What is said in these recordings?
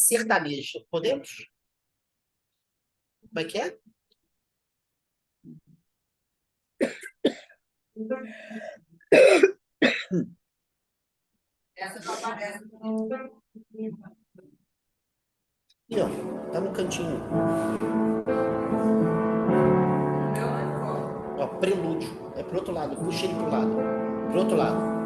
sertaneja. Podemos? Como é que é? Essa só aparece. Aqui, ó. Tá no cantinho. Ó, prelúdio. É pro outro lado. Puxa ele pro lado. Pro outro lado.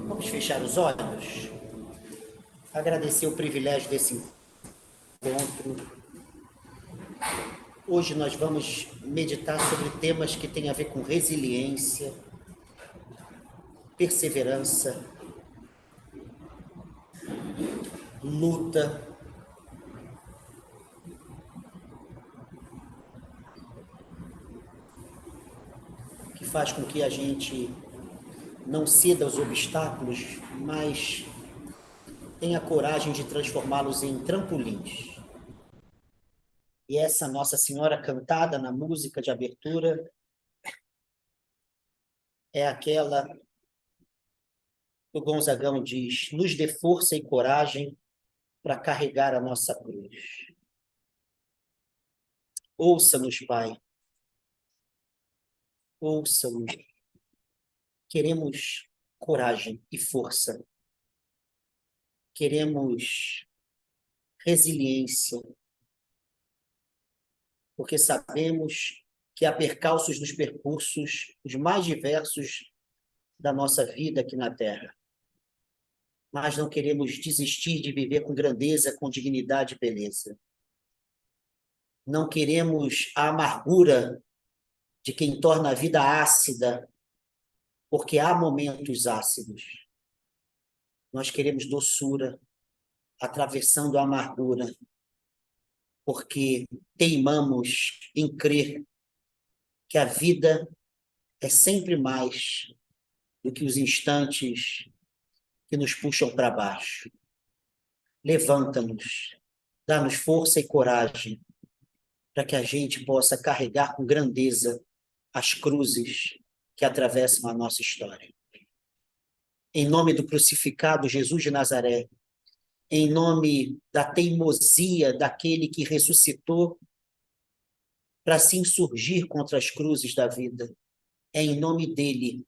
Vamos fechar os olhos. Agradecer o privilégio desse encontro. Hoje nós vamos meditar sobre temas que têm a ver com resiliência, perseverança, luta, que faz com que a gente não ceda aos obstáculos, mas tenha coragem de transformá-los em trampolins. E essa Nossa Senhora cantada na música de abertura é aquela que o Gonzagão diz: nos dê força e coragem para carregar a nossa cruz. Ouça-nos, Pai. Ouça-nos. Queremos coragem e força. Queremos resiliência, porque sabemos que há percalços nos percursos, os mais diversos da nossa vida aqui na Terra. Mas não queremos desistir de viver com grandeza, com dignidade e beleza. Não queremos a amargura de quem torna a vida ácida, porque há momentos ácidos. Nós queremos doçura, atravessando a amargura, porque teimamos em crer que a vida é sempre mais do que os instantes que nos puxam para baixo. Levanta-nos, dá-nos força e coragem para que a gente possa carregar com grandeza as cruzes que atravessam a nossa história. Em nome do crucificado Jesus de Nazaré, em nome da teimosia daquele que ressuscitou para se insurgir contra as cruzes da vida, é em nome dele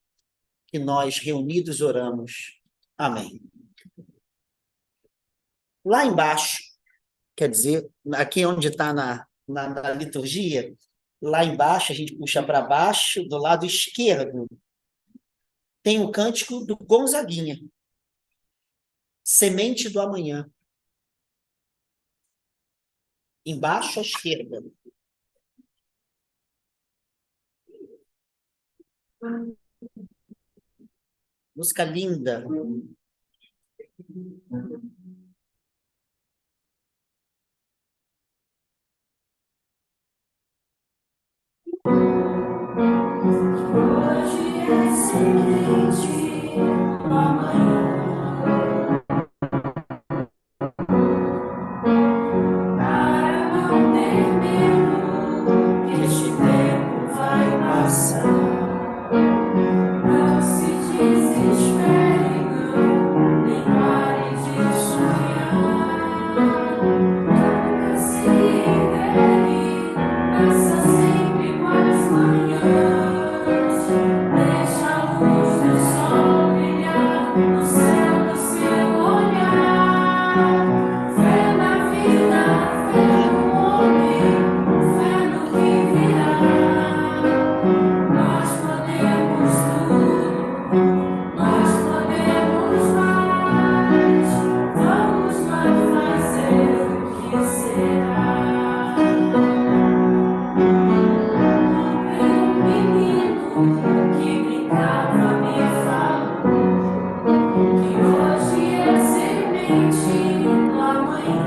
que nós, reunidos, oramos, Amém. Lá embaixo, quer dizer, aqui onde está na liturgia, lá embaixo, a gente puxa para baixo, do lado esquerdo, tem o cântico do Gonzaguinha, Semente do Amanhã. Embaixo à esquerda. Música linda. Hoje é semente, amanhã, para não ter medo, que este tempo vai passar. Não se desespere, não, nem pare de sonhar. Nunca se entregue, faça sempre com as manhãs. Deixa a luz do sol brilhar no céu do seu olhar. Fé na vida, fé no homem, fé no que virá. Nós podemos tudo, nós podemos mais. Vamos lá fazer o que será. Um menino que brincava me falou que hoje é semente do amanhã.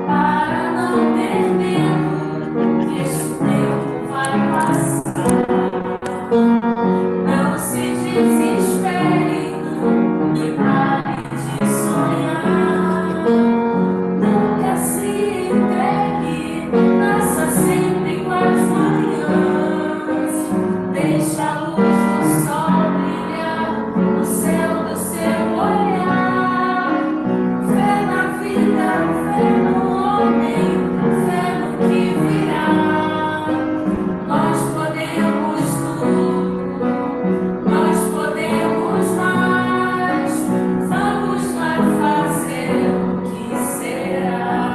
Para não ter medo, que esse tempo vai passar. Não se desespere, não, nem pare de sonhar. Nunca se entregue, nasça sempre com as manhãs. Deixa a luz do sol brilhar no céu do seu olhar. Fé na vida, fé no homem, fé no que virá. Nós podemos tudo, nós podemos mais. Vamos lá fazer o que será.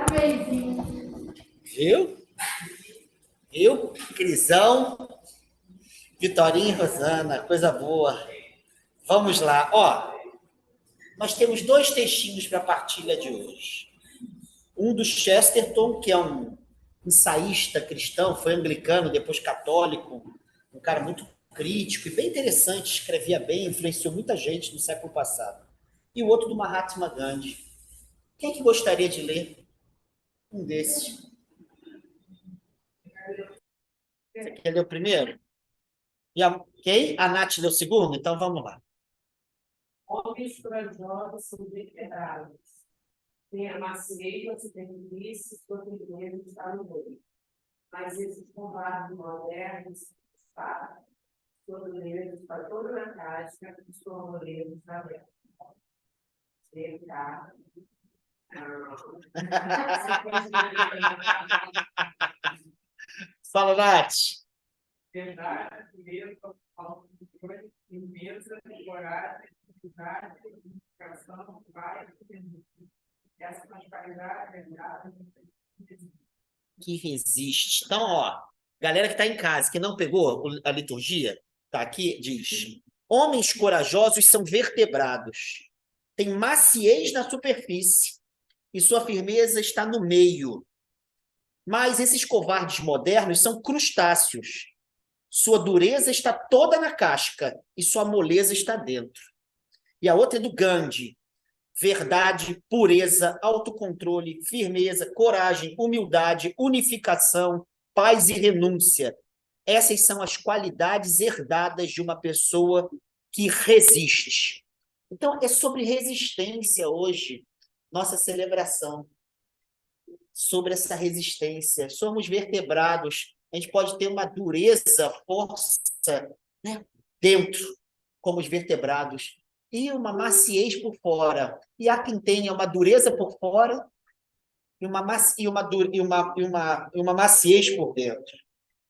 Amém. Viu? Viu? Crisão, Vitorinha e Rosana, coisa boa. Vamos lá. Ó, nós temos 2 textinhos para a partilha de hoje. Um do Chesterton, que é um ensaísta cristão, foi anglicano, depois católico, um cara muito crítico e bem interessante, escrevia bem, influenciou muita gente no século passado. E o outro do Mahatma Gandhi. Quem é que gostaria de ler um desses? Você quer ler o primeiro? Quem? A Nath leu o segundo? Então vamos lá. Homens corajosos são veteranos. Tem a macieira, se tem vícios, quanto dinheiro está no meio. Mas esses covardes modernos, para todos eles, para toda a prática, os coloreiros da guerra. Evitar. Fala, Nath. Verdade, primeiro, imensa coragem, dificuldade, educação, vai, essa prosperidade, verdade, Que resiste. Então, ó, galera que está em casa, que não pegou a liturgia, tá aqui, diz: homens corajosos são vertebrados, têm maciez na superfície e sua firmeza está no meio. Mas esses covardes modernos são crustáceos. Sua dureza está toda na casca e sua moleza está dentro. E a outra é do Gandhi: verdade, pureza, autocontrole, firmeza, coragem, humildade, unificação, paz e renúncia. Essas são as qualidades herdadas de uma pessoa que resiste. Então, é sobre resistência hoje, nossa celebração. Sobre essa resistência. Somos vertebrados. A gente pode ter uma dureza, força, né, dentro, como os vertebrados, e uma maciez por fora. E há quem tenha uma dureza por fora e uma maciez por dentro.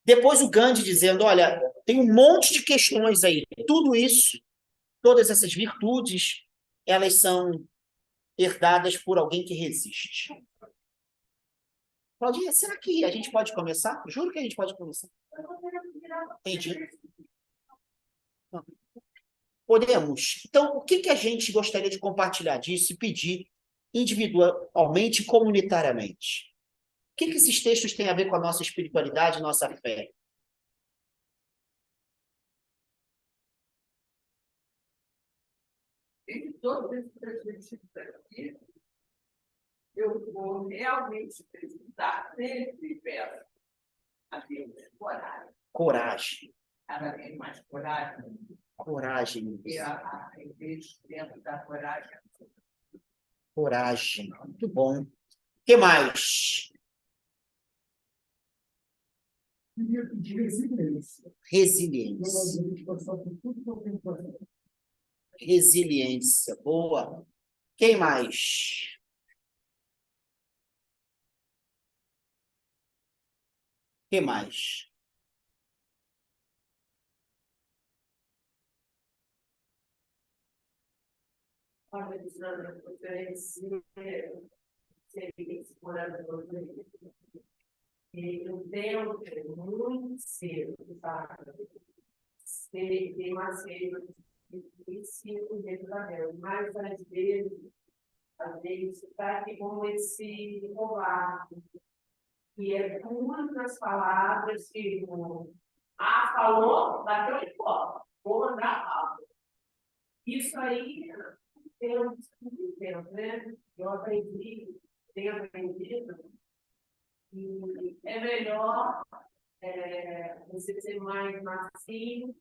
Depois o Gandhi dizendo, olha, tem um monte de questões aí. Tudo isso, todas essas virtudes, elas são herdadas por alguém que resiste. Claudinha, será que a gente pode começar? Juro que a gente pode começar. Entendi. Podemos. Então, o que a gente gostaria de compartilhar disso e pedir individualmente e comunitariamente? O que esses textos têm a ver com a nossa espiritualidade, nossa fé? Em todos esses perspectivas aqui, eu vou realmente precisar sempre peço a Deus coragem. Coragem. Cada vez mais coragem. Coragem. E a investimento da coragem. Coragem. Muito bom. O que mais? De resiliência. Resiliência. Resiliência. Boa. Quem mais? Quem mais? Organizando a conferência, serviço, morador, eu tenho muito cedo, sabe? Tem uma cedo de 5 dentro da Deus, mas às vezes, está aqui como esse covarde, que é uma das palavras que falou, bateu de fora, vou andar rápido. Isso aí, muito tempo, né? Eu tenho aprendido, que é melhor você ser mais macio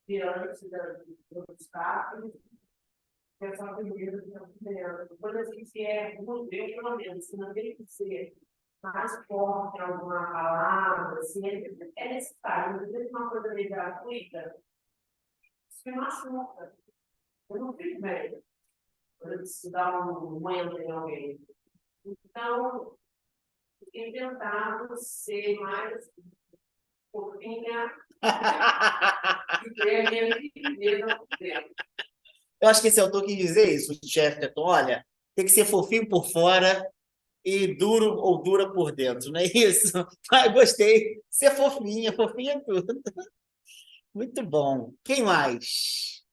diante dos obstáculos, que é só primeiro que quando a gente é muito, eu pelo menos, se não tem que ser mais forte em alguma palavra, assim, é necessário. Às vezes uma coisa meio gratuita, isso me machuca. Eu não fico bem quando eu preciso dar um ento em alguém. Então, tem tentado ser mais fofinha e ter a minha firmeza por dentro. Eu acho que esse autor quis dizer isso, Chesterton. Olha, tem que ser fofinho por fora e duro ou dura por dentro, não é isso? Gostei. Ser fofinha, fofinha é tudo. Muito bom. Quem mais?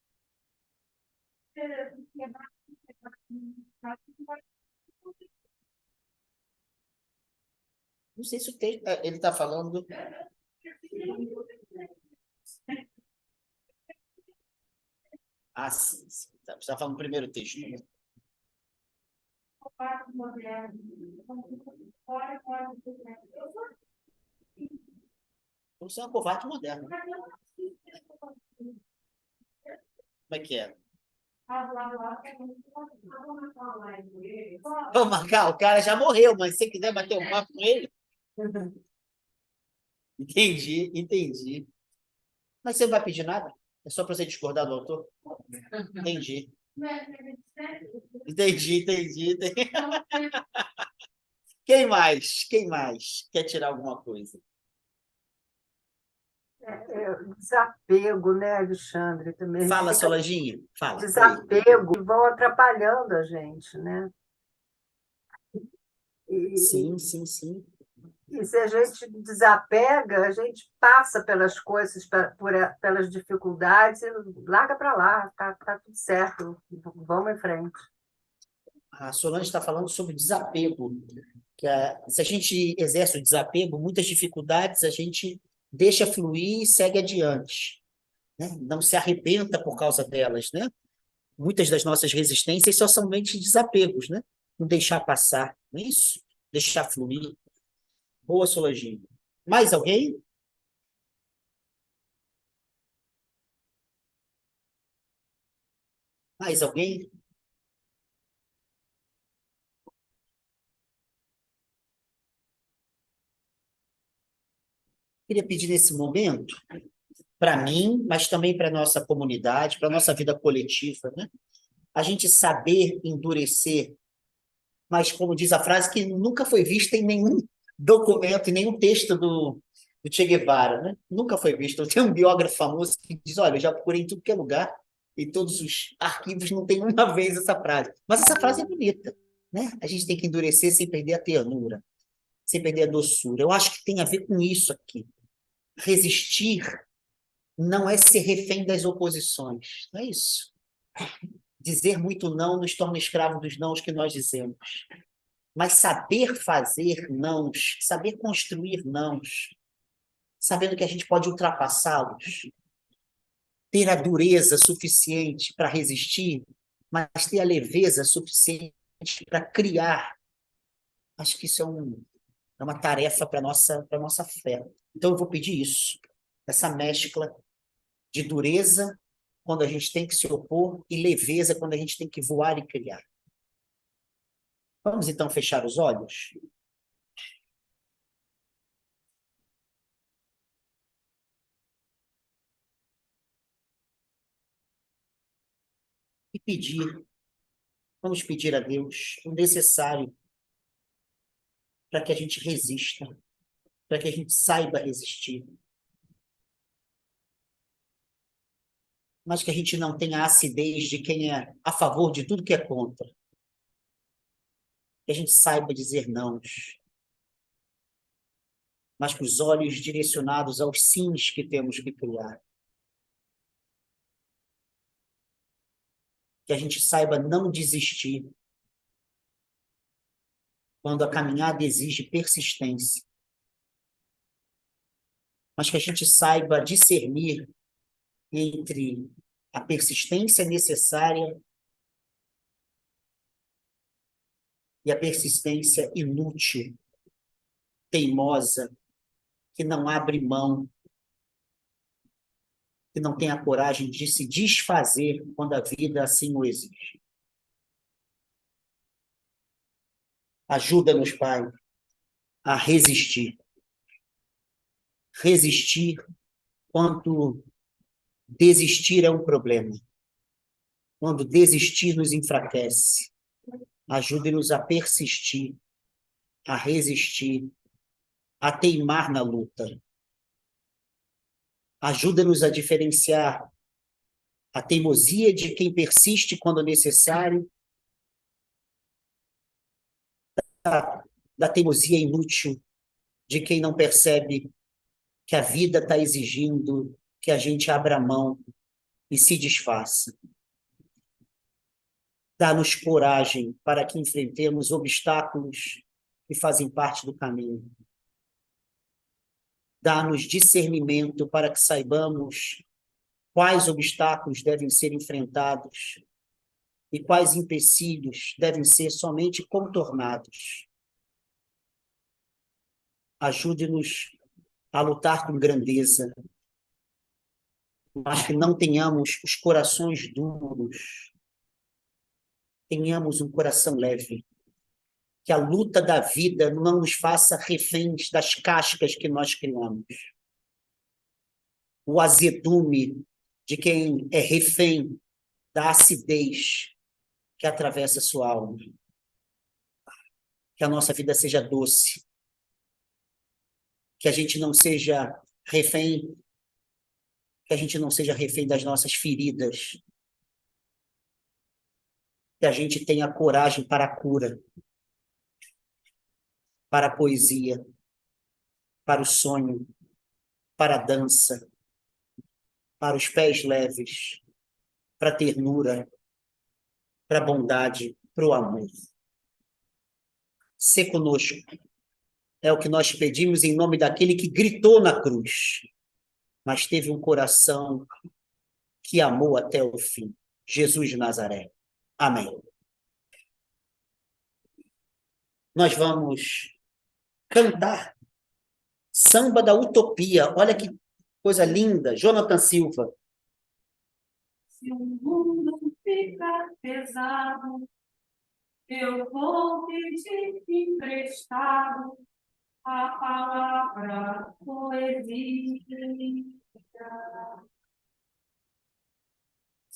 Não sei se o texto, ele está falando. Ah, sim, sim. Você está falando do primeiro texto. Né? Você é uma covarde moderna. Como é que é? Vamos marcar? O cara já morreu, mas se você quiser bater um papo com ele. Entendi, entendi. Mas você não vai pedir nada? É só para você discordar do autor? Entendi. Entendi. Quem mais? Quem mais quer tirar alguma coisa? Desapego, né, Alexandre? Também a gente Fala, fica Solanginha. Fala. Oi. desapego e vão atrapalhando a gente, né? E, Sim. e se a gente desapega, a gente passa pelas coisas, pelas dificuldades e larga para lá, tá tudo certo, vamos em frente. A Solange está falando sobre desapego. Se a gente exerce o desapego, muitas dificuldades a gente deixa fluir e segue adiante. Né? Não se arrebenta por causa delas. Né? Muitas das nossas resistências só são somente desapegos. Né? Não deixar passar. Não é isso? Deixar fluir. Boa, Solange. Mais alguém? Mais alguém? Queria pedir nesse momento, para mim, mas também para a nossa comunidade, para a nossa vida coletiva, né? A gente saber endurecer mas como diz a frase, que nunca foi vista em nenhum documento, em nenhum texto do Che Guevara, né? Nunca foi visto. Tem um biógrafo famoso que diz, olha, eu já procurei em tudo que é lugar, em todos os arquivos não tem uma vez essa frase. Mas essa frase é bonita, né? A gente tem que endurecer sem perder a ternura, sem perder a doçura. Eu acho que tem a ver com isso aqui. Resistir não é ser refém das oposições, não é isso. Dizer muito não nos torna escravo dos nãos que nós dizemos. Mas saber fazer nãos, saber construir nãos, sabendo que a gente pode ultrapassá-los, ter a dureza suficiente para resistir, mas ter a leveza suficiente para criar. Acho que isso é uma tarefa para a nossa fé. Então, eu vou pedir isso, essa mescla de dureza quando a gente tem que se opor e leveza quando a gente tem que voar e criar. Vamos, então, fechar os olhos? E pedir, vamos pedir a Deus o necessário para que a gente resista, para que a gente saiba resistir, mas que a gente não tenha a acidez de quem é a favor de tudo que é contra. Que a gente saiba dizer não, mas com os olhos direcionados aos sims que temos que criar. Que a gente saiba não desistir quando a caminhada exige persistência, mas que a gente saiba discernir entre a persistência necessária e a persistência inútil, teimosa, que não abre mão, que não tem a coragem de se desfazer quando a vida assim o exige. Ajuda-nos, Pai, a resistir. Resistir quando desistir é um problema. Quando desistir nos enfraquece. Ajude-nos a persistir, a resistir, a teimar na luta. Ajuda-nos a diferenciar a teimosia de quem persiste quando necessário da teimosia inútil de quem não percebe que a vida está exigindo que a gente abra mão e se desfaça. Dá-nos coragem para que enfrentemos obstáculos que fazem parte do caminho. Dá-nos discernimento para que saibamos quais obstáculos devem ser enfrentados e quais empecilhos devem ser somente contornados. Ajude-nos a lutar com grandeza, mas que não tenhamos os corações duros, tenhamos um coração leve, que a luta da vida não nos faça reféns das cascas que nós criamos. O azedume de quem é refém da acidez que atravessa sua alma. Que a nossa vida seja doce, que a gente não seja refém, que a gente não seja refém das nossas feridas, que a gente tenha coragem para a cura, para a poesia, para o sonho, para a dança, para os pés leves, para a ternura, para a bondade, para o amor. Sê conosco, é o que nós pedimos em nome daquele que gritou na cruz, mas teve um coração que amou até o fim, Jesus de Nazaré. Amém. Nós vamos cantar Samba da Utopia. Olha que coisa linda, Jonathan Silva. Se o mundo ficar pesado, eu vou pedir emprestado a palavra poesia.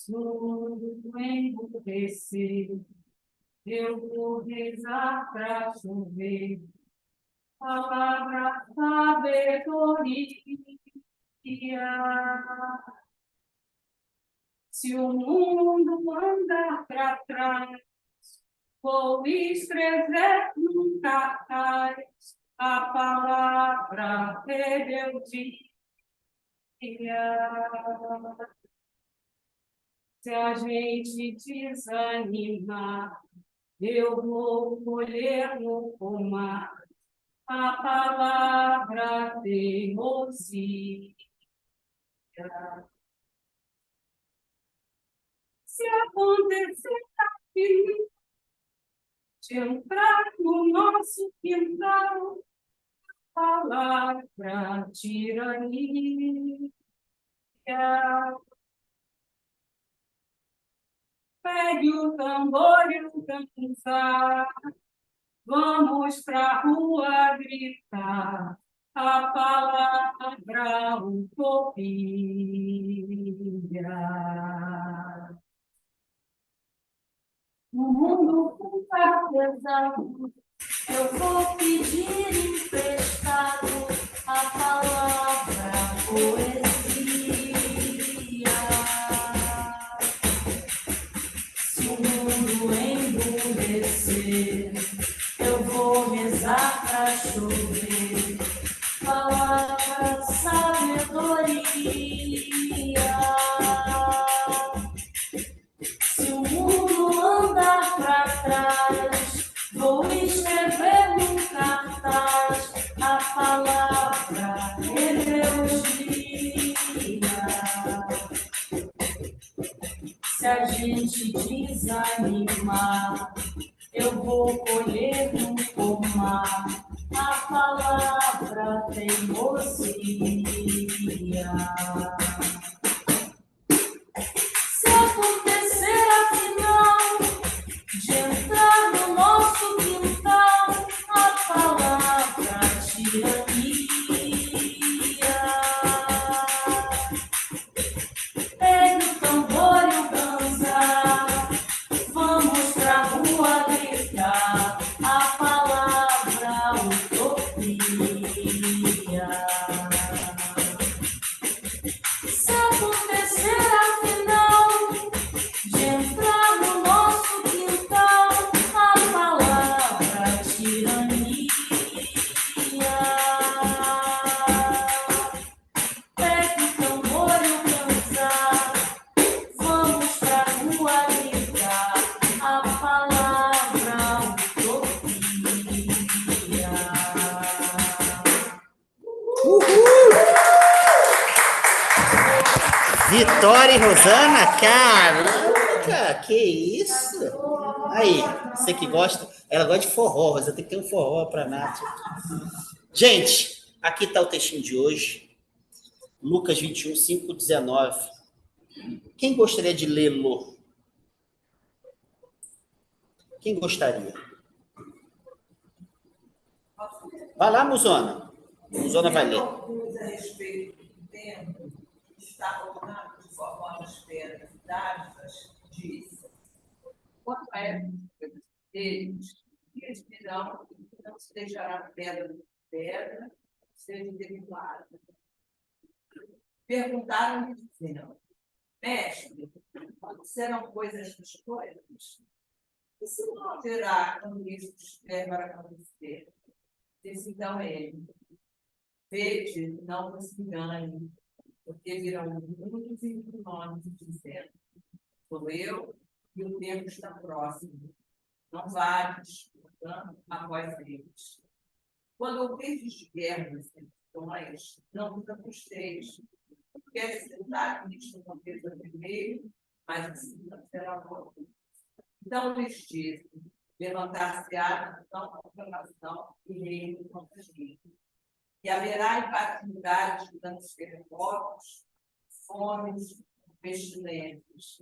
Tudo emburrecer, eu vou rezar para chover. Palavra sabedoria. Se o mundo andar para trás, vou escrever num cartaz a palavra rebeldia. Se a gente desanimar, eu vou colher no pomar a palavra teimosia. Se acontecer aqui, de entrar no nosso quintal, palavra tirania. Pegue o tambor e o cantar, vamos pra rua gritar a palavra utopia. No mundo com pesado, eu vou pedir emprestado a palavra poesia. Se o mundo endurecer, eu vou rezar pra chover palavra sabedoria. Se o mundo andar pra trás, vou escrever num cartaz a palavra rebeldia. Se a gente desanimar, eu vou colher no pomar a palavra teimosia. Se acontecer afinal de entrar no nosso quintal a palavra tirania, pegue o tambor e o ganzá, vamos pra rua gritar a palavra utopia. Se acontecer afinal de entrar no nosso quintal a palavra tirania, pegue o tambor e o ganzá, vamos pra rua gritar a palavra utopia. Vitória e Rosana, caraca, que isso? Aí, você que gosta, ela gosta de forró, você tem que ter um forró para Nath. Gente, aqui está o textinho de hoje, Lucas 21, 5, 19. Quem gostaria de lê-lo? Quem gostaria? Vai lá, Muzona. Muzona vai ler. Alguns a respeito do tempo que está ornado de formosas pedras dádivas, diz: quanto à época deles, eles dirão que não se deixará pedra de pedra, seja derribada. Perguntaram-lhe, dizendo: mestre, serão coisas das coisas? E se não haverá quando isso estiver para acontecer? Disse então ele: vede, não vos engane, porque virão muitos e muitos nomes dizendo: sou eu, e o tempo está próximo. Não vades, portanto, após eles. Quando ouvirdes de guerras e questões, não vos assusteis, porque é necessário que isto aconteça primeiro, mas assim não será logo. Então lhes disse: levantar-se-á nação contra nação e reino contra reino. E haverá em vários lugares grandes terremotos, fomes, pestilências.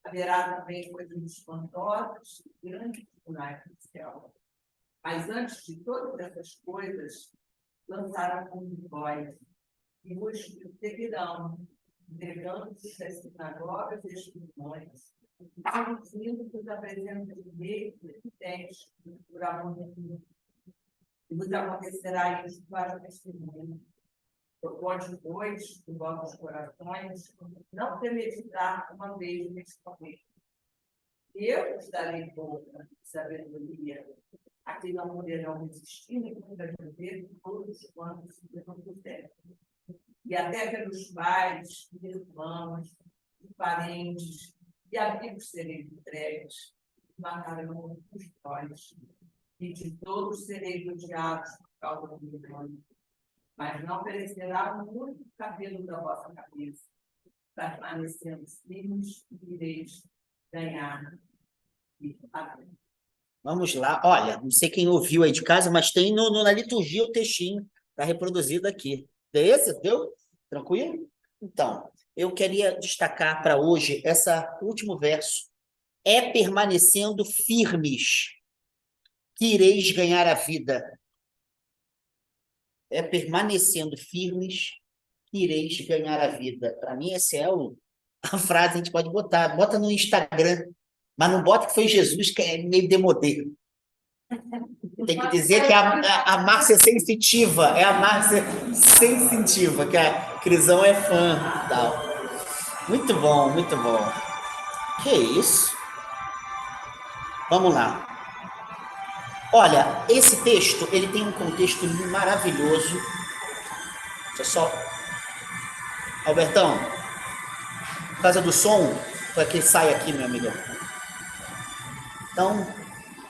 Haverá também coisas espantosas e grandes sinais do céu. Mas antes de todas essas coisas, lançaram como de vós e vos seguirão, entregando-se das sinagogas e das prisões, Estamos vindo que da presença de Deus, teste, por amor de Deus. E vos acontecerá isso para testemunho. Propõe dois, em vossos corações, não premeditar uma vez nesse momento. Eu vos darei boca, sabedoria, a que não poderão resistir nem contradizer todos quantos se quiserem. E até pelos pais, irmãos, parentes e amigos serem entregues, matarão os olhos, e de todos sereis odiados por causa do meu nome. Mas não perecerá o único cabelo da vossa cabeça, permanecendo firmes e ireis ganhar. Vamos lá. Olha, não sei quem ouviu aí de casa, mas tem na liturgia o textinho, está reproduzido aqui. É esse? Deu? Tranquilo? Então, eu queria destacar para hoje esse último verso. É permanecendo firmes que ireis ganhar a vida. É permanecendo firmes que ireis ganhar a vida. Para mim, essa é a frase que a gente pode botar. Bota no Instagram, mas não bota que foi Jesus, que é meio demodê. Tem que dizer que a Márcia é sensitiva, é a Márcia sensitiva, que a Crisão é fã e tal. Muito bom, muito bom. Que isso? Vamos lá. Olha, esse texto, ele tem um contexto maravilhoso. Deixa eu só... Albertão, por causa do som, para que sai aqui, meu amigo. Então,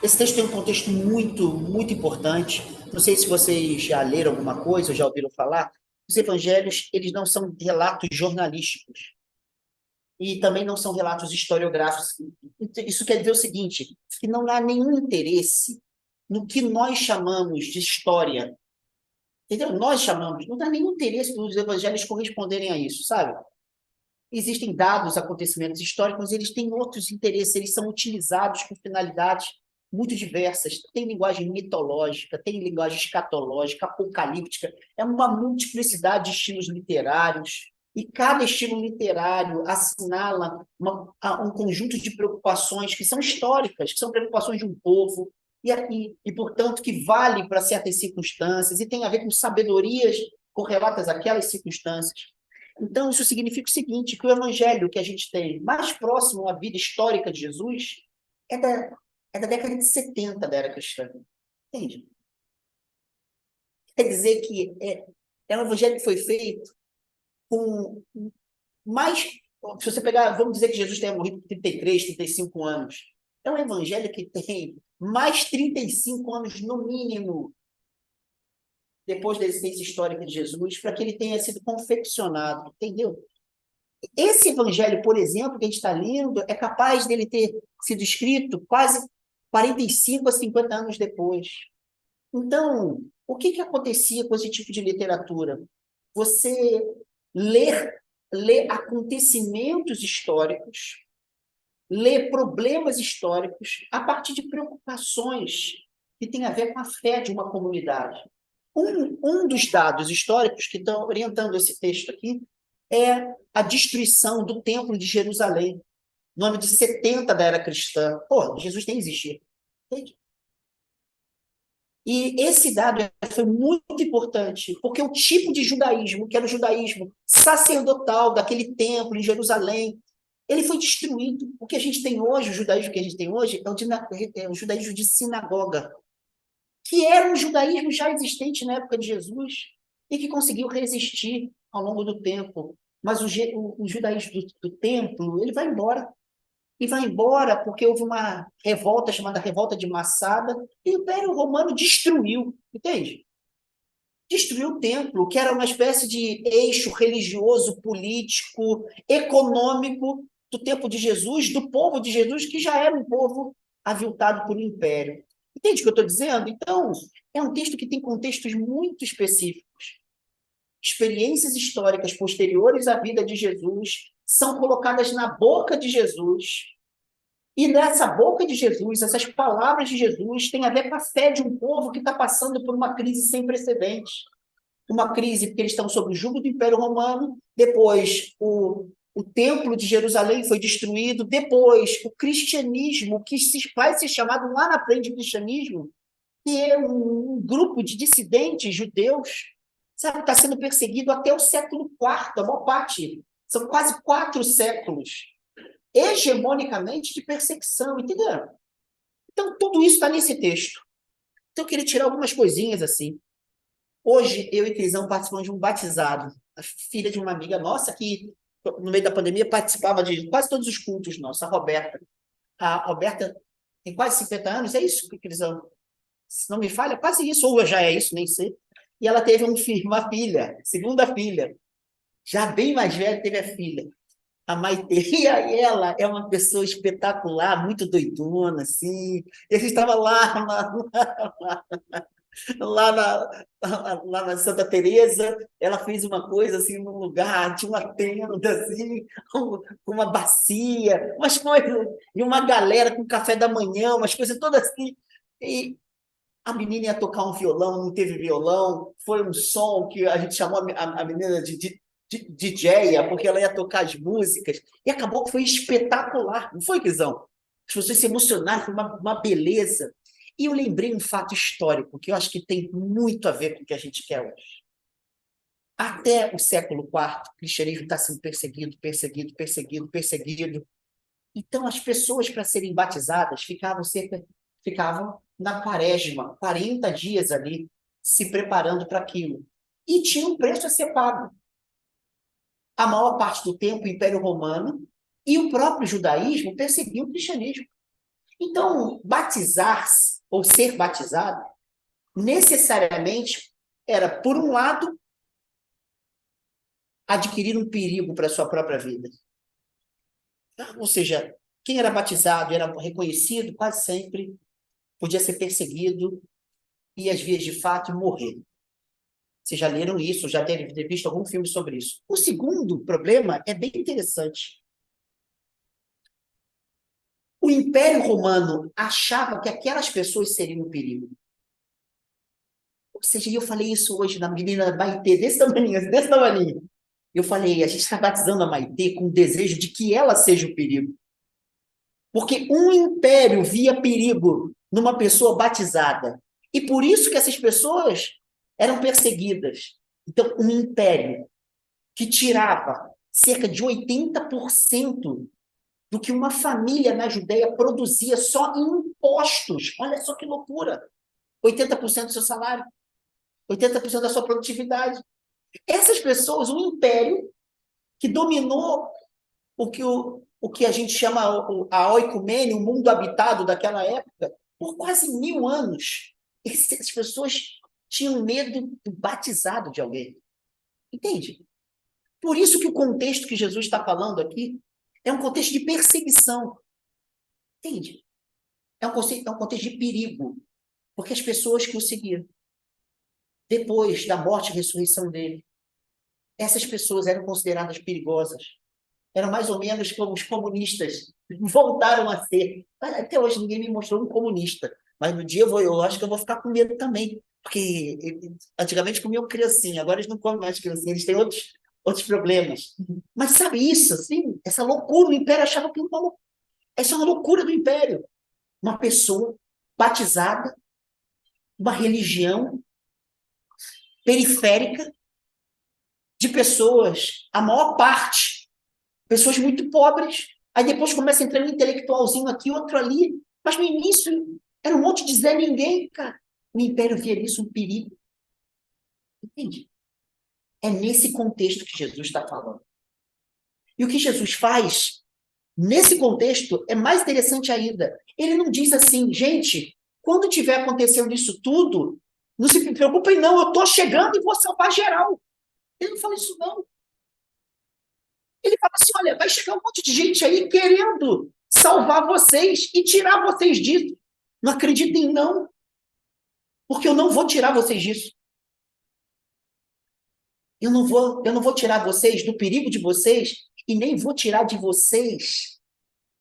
esse texto tem um contexto muito, muito importante. Não sei se vocês já leram alguma coisa, ou já ouviram falar. Os evangelhos, eles não são relatos jornalísticos. E também não são relatos historiográficos. Isso quer dizer o seguinte, que não há nenhum interesse no que nós chamamos de história. Entendeu? Nós chamamos, não dá nenhum interesse dos evangelhos corresponderem a isso, sabe? Existem dados, acontecimentos históricos, mas eles têm outros interesses, eles são utilizados com finalidades muito diversas. Tem linguagem mitológica, tem linguagem escatológica, apocalíptica, é uma multiplicidade de estilos literários, e cada estilo literário assinala um conjunto de preocupações que são históricas, que são preocupações de um povo, e portanto, que vale para certas circunstâncias, e tem a ver com sabedorias correlatas àquelas circunstâncias. Então, isso significa o seguinte, que o evangelho que a gente tem mais próximo à vida histórica de Jesus é da década de 70 da era cristã. Entende? Quer dizer que é um evangelho que foi feito com mais... Se você pegar, vamos dizer que Jesus tenha morrido com 33, 35 anos. É um evangelho que tem mais 35 anos, no mínimo, depois da existência histórica de Jesus, para que ele tenha sido confeccionado, entendeu? Esse evangelho, por exemplo, que a gente está lendo, é capaz dele ter sido escrito quase 45 a 50 anos depois. Então, o que acontecia com esse tipo de literatura? Você lê acontecimentos históricos, lê problemas históricos a partir de preocupações que têm a ver com a fé de uma comunidade. Um dos dados históricos que estão orientando esse texto aqui é a destruição do Templo de Jerusalém, no ano de 70 da era cristã. Pô, Jesus nem existia. Entende? E esse dado foi muito importante, porque o tipo de judaísmo, que era o judaísmo sacerdotal daquele templo em Jerusalém, ele foi destruído. O que a gente tem hoje, o judaísmo que a gente tem hoje, é o judaísmo de sinagoga, que era um judaísmo já existente na época de Jesus e que conseguiu resistir ao longo do tempo. Mas o judaísmo do templo, ele vai embora. E vai embora porque houve uma revolta chamada Revolta de Massada e o Império Romano destruiu, entende? Destruiu o templo, que era uma espécie de eixo religioso, político, econômico do tempo de Jesus, do povo de Jesus, que já era um povo aviltado por um império. Entende o que eu estou dizendo? Então, é um texto que tem contextos muito específicos. Experiências históricas posteriores à vida de Jesus são colocadas na boca de Jesus, e nessa boca de Jesus, essas palavras de Jesus têm a ver com a fé de um povo que está passando por uma crise sem precedentes. Uma crise porque eles estão sob o jugo do Império Romano, depois O templo de Jerusalém foi destruído. Depois, o cristianismo, que vai ser chamado lá na frente de cristianismo, que é um grupo de dissidentes judeus, sabe, está sendo perseguido até o século IV, a maior parte. São quase 4 séculos, hegemonicamente, de perseguição, entendeu? Então, tudo isso está nesse texto. Então, eu queria tirar algumas coisinhas assim. Hoje, eu e Crisão participamos de um batizado. A filha de uma amiga nossa que, no meio da pandemia, participava de quase todos os cultos nossos, a Roberta. A Roberta tem quase 50 anos, é isso, Crisão? Se não me falha, quase isso, ou já é isso, nem sei. E ela teve um filho, uma filha, segunda filha, já bem mais velha, teve a filha, a Maitê. E aí ela é uma pessoa espetacular, muito doidona, assim. E a gente estava lá na Santa Teresa, ela fez uma coisa assim num lugar, tinha uma tenda assim, com uma bacia, umas coisas, e uma galera com café da manhã, umas coisas todas assim. E a menina ia tocar um violão, não teve violão, foi um som que a gente chamou a menina de DJ, porque ela ia tocar as músicas, e acabou que foi espetacular, não foi, Crisão? As pessoas se emocionaram, foi uma beleza. E eu lembrei um fato histórico, que eu acho que tem muito a ver com o que a gente quer hoje. Até o século IV, o cristianismo está sendo perseguido, perseguido, perseguido, perseguido. Então, as pessoas, para serem batizadas, ficavam na quaresma, 40 dias ali, se preparando para aquilo. E tinha um preço a ser pago. A maior parte do tempo, o Império Romano e o próprio judaísmo perseguiam o cristianismo. Então, batizar-se ou ser batizado, necessariamente era, por um lado, adquirir um perigo para a sua própria vida. Ou seja, quem era batizado era reconhecido quase sempre, podia ser perseguido e, às vezes, de fato, morrer. Vocês já leram isso, já devem ter visto algum filme sobre isso. O segundo problema é bem interessante. O Império Romano achava que aquelas pessoas seriam um perigo. Ou seja, eu falei isso hoje na menina Maitê, desse tamanho, desse tamanho. Eu falei, a gente está batizando a Maitê com o desejo de que ela seja o perigo. Porque um império via perigo numa pessoa batizada. E por isso que essas pessoas eram perseguidas. Então, um império que tirava cerca de 80% do que uma família na Judéia produzia só em impostos. Olha só que loucura! 80% do seu salário, 80% da sua produtividade. Essas pessoas, um império que dominou o que a gente chama a oicumene, o mundo habitado daquela época, por quase 1000 anos. Essas pessoas tinham medo do batizado de alguém. Entende? Por isso que o contexto que Jesus está falando aqui é um contexto de perseguição. Entende? É um contexto de perigo. Porque as pessoas que o seguiram, depois da morte e ressurreição dele, essas pessoas eram consideradas perigosas. Eram mais ou menos como os comunistas voltaram a ser. Até hoje ninguém me mostrou um comunista. Mas no dia eu acho que eu vou ficar com medo também. Porque antigamente comiam criancinha, agora eles não comem mais criancinha, eles têm outros problemas. Mas sabe isso, assim? Essa loucura, o Império achava que essa é uma loucura do Império. Uma pessoa batizada, uma religião periférica de pessoas, a maior parte, pessoas muito pobres, aí depois começa a entrar um intelectualzinho aqui, outro ali, mas no início era um monte de Zé Ninguém, cara. O Império via nisso um perigo. Entende? É nesse contexto que Jesus está falando. E o que Jesus faz, nesse contexto, é mais interessante ainda. Ele não diz assim, gente, quando tiver acontecendo isso tudo, não se preocupem não, eu estou chegando e vou salvar geral. Ele não fala isso não. Ele fala assim, olha, vai chegar um monte de gente aí querendo salvar vocês e tirar vocês disso. Não acreditem não, porque eu não vou tirar vocês disso. Eu não vou tirar vocês do perigo de vocês e nem vou tirar de vocês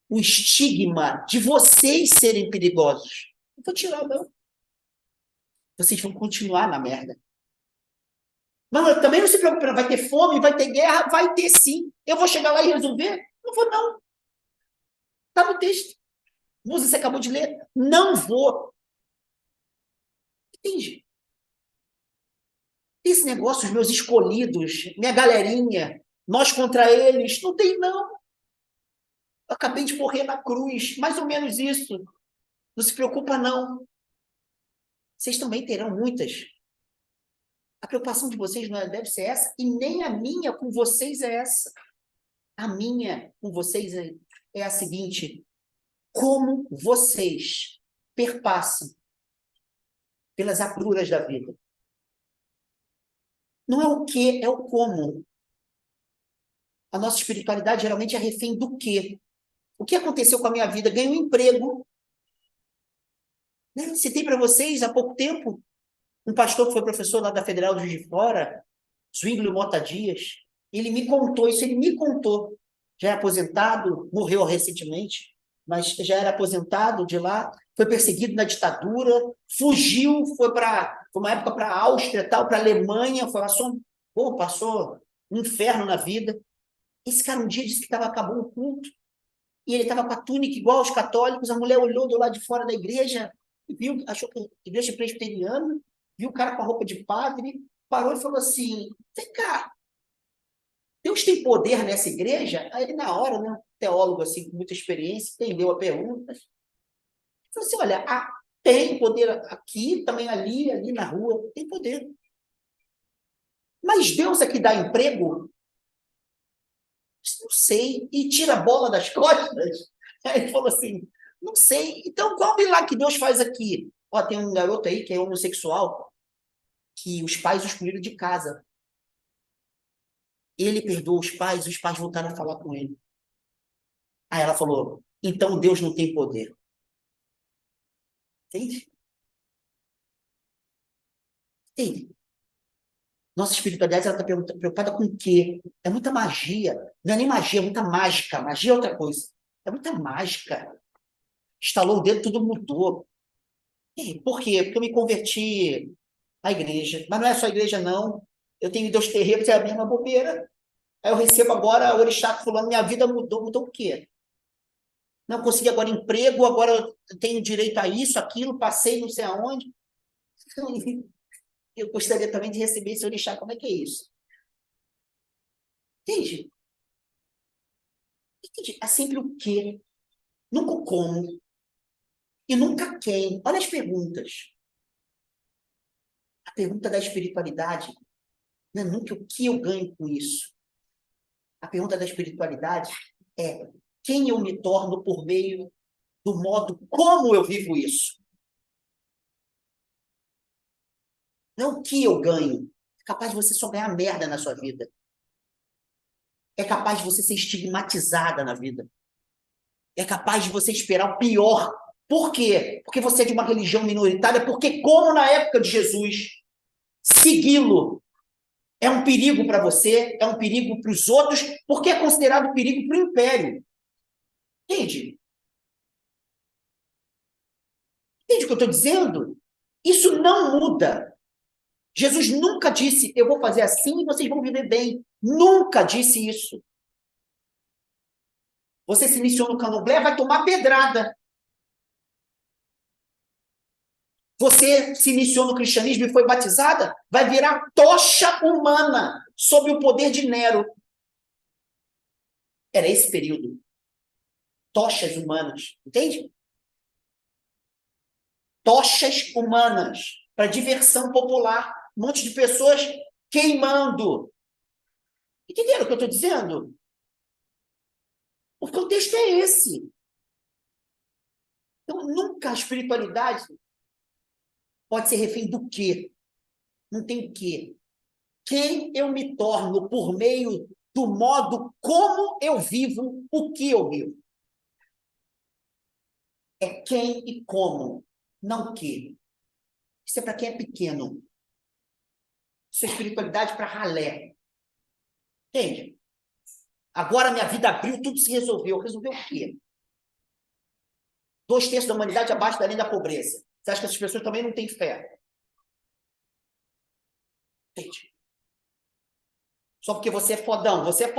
o estigma de vocês serem perigosos. Não vou tirar, não. Vocês vão continuar na merda. Mas também não se preocupe, vai ter fome, vai ter guerra, vai ter sim. Eu vou chegar lá e resolver? Não vou, não. Está no texto. Musa, você acabou de ler. Não vou. Entende? Esse negócio, os meus escolhidos, minha galerinha, nós contra eles, não tem, não. Eu acabei de morrer na cruz, mais ou menos isso. Não se preocupa, não. Vocês também terão muitas. A preocupação de vocês não deve ser essa, e nem a minha com vocês é essa. A minha com vocês é a seguinte: como vocês perpassam pelas agruras da vida. Não é o que, é o como. A nossa espiritualidade geralmente é refém do quê? O que aconteceu com a minha vida? Ganhei um emprego. Né? Citei para vocês há pouco tempo um pastor que foi professor lá da Federal de Juiz de Fora, Zwinglio Mota Dias. Ele me contou isso, ele me contou. Já é aposentado, morreu recentemente, mas já era aposentado de lá, foi perseguido na ditadura, fugiu, foi uma época para a Áustria, para a Alemanha, passou um inferno na vida. Esse cara um dia disse que acabou o culto, e ele estava com a túnica igual aos católicos, a mulher olhou do lado de fora da igreja, e viu, achou que a igreja é presbiteriana, viu o cara com a roupa de padre, parou e falou assim, vem cá, Deus tem poder nessa igreja? Aí ele, na hora, né, um teólogo assim, com muita experiência, entendeu a pergunta. Ele falou assim, olha, tem poder aqui, também ali na rua, tem poder. Mas Deus é que dá emprego? Não sei. E tira a bola das costas? Aí ele falou assim, não sei. Então, qual milagre que Deus faz aqui? Ó, tem um garoto aí que é homossexual, que os pais o excluíram de casa. Ele perdoou os pais voltaram a falar com ele. Aí ela falou, então Deus não tem poder. Entende? Entende? Nossa espiritualidade está preocupada com o quê? É muita magia. Não é nem magia, é muita mágica. Magia é outra coisa. É muita mágica. Estalou o dedo, tudo mudou. Por quê? Porque eu me converti à igreja. Mas não é só a igreja, não. Eu tenho Deus terreiros, é a mesma bobeira. Aí eu recebo agora o orixá fulano, minha vida mudou. Mudou o quê? Não consegui agora emprego, agora eu tenho direito a isso, aquilo, passei não sei aonde. Eu gostaria também de receber esse orixá. Como é que é isso? Entende? Entende? É sempre o quê, nunca o como e nunca quem. Olha as perguntas. A pergunta da espiritualidade não é nunca o que eu ganho com isso. A pergunta da espiritualidade é quem eu me torno por meio do modo como eu vivo isso. Não é o que eu ganho. É capaz de você só ganhar merda na sua vida. É capaz de você ser estigmatizada na vida. É capaz de você esperar o pior. Por quê? Porque você é de uma religião minoritária, porque como na época de Jesus, segui-lo é um perigo para você, é um perigo para os outros, porque é considerado um perigo para o império. Entende? Entende o que eu estou dizendo? Isso não muda. Jesus nunca disse, eu vou fazer assim e vocês vão viver bem. Nunca disse isso. Você se iniciou no candomblé, vai tomar pedrada. Você se iniciou no cristianismo e foi batizada, vai virar tocha humana sob o poder de Nero. Era esse período. Tochas humanas, entende? Tochas humanas para diversão popular. Um monte de pessoas queimando. Entenderam o que eu estou dizendo? O contexto é esse. Então, nunca a espiritualidade pode ser refém do quê? Não tem o quê. Quem eu me torno por meio do modo como eu vivo o que eu vivo. É quem e como, não o que. Isso é para quem é pequeno. Isso é espiritualidade para ralé. Entende? Agora minha vida abriu, tudo se resolveu. Resolveu o quê? 2/3 da humanidade abaixo da linha da pobreza. Você acha que essas pessoas também não têm fé? Entende? Só porque você é fodão, você é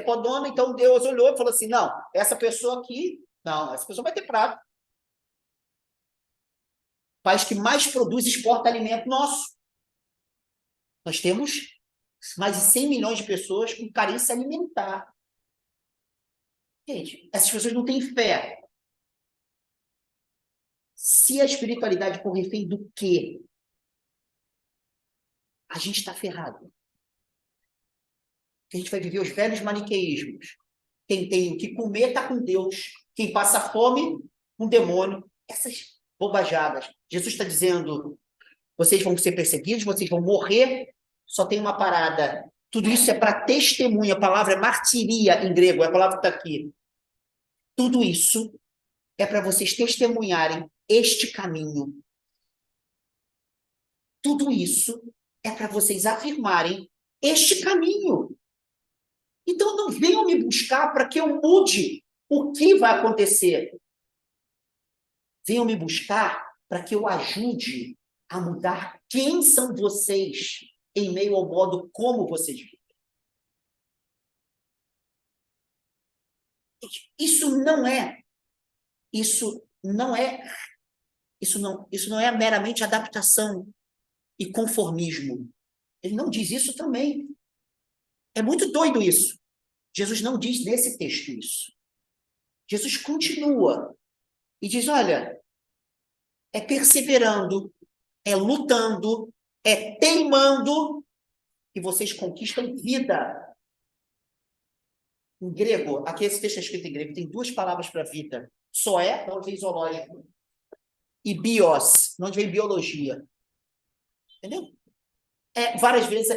fodona, então Deus olhou e falou assim, não, essa pessoa aqui, não, essa pessoa vai ter prato. O país que mais produz e exporta alimento nosso. Nós temos mais de 100 milhões de pessoas com carência alimentar. Gente, essas pessoas não têm fé. Se a espiritualidade for refém do quê? A gente está ferrado. A gente vai viver os velhos maniqueísmos. Quem tem o que comer está com Deus. Quem passa fome, com demônio. Essas bobajadas. Jesus está dizendo, vocês vão ser perseguidos, vocês vão morrer. Só tem uma parada. Tudo isso é para testemunha. A palavra é martiria em grego, é a palavra que está aqui. Tudo isso é para vocês testemunharem este caminho. Tudo isso é para vocês afirmarem este caminho. Então não venham me buscar para que eu mude o que vai acontecer. Venham me buscar para que eu ajude a mudar quem são vocês em meio ao modo como vocês vivem. Isso não é meramente adaptação e conformismo. Ele não diz isso também. É muito doido isso. Jesus não diz nesse texto isso. Jesus continua e diz, olha, é perseverando, é lutando, é teimando que vocês conquistam vida. Em grego, aqui esse texto é escrito em grego, tem duas palavras para vida. Zoé, onde vem zoológico, e bios, onde vem biologia. Entendeu? Várias vezes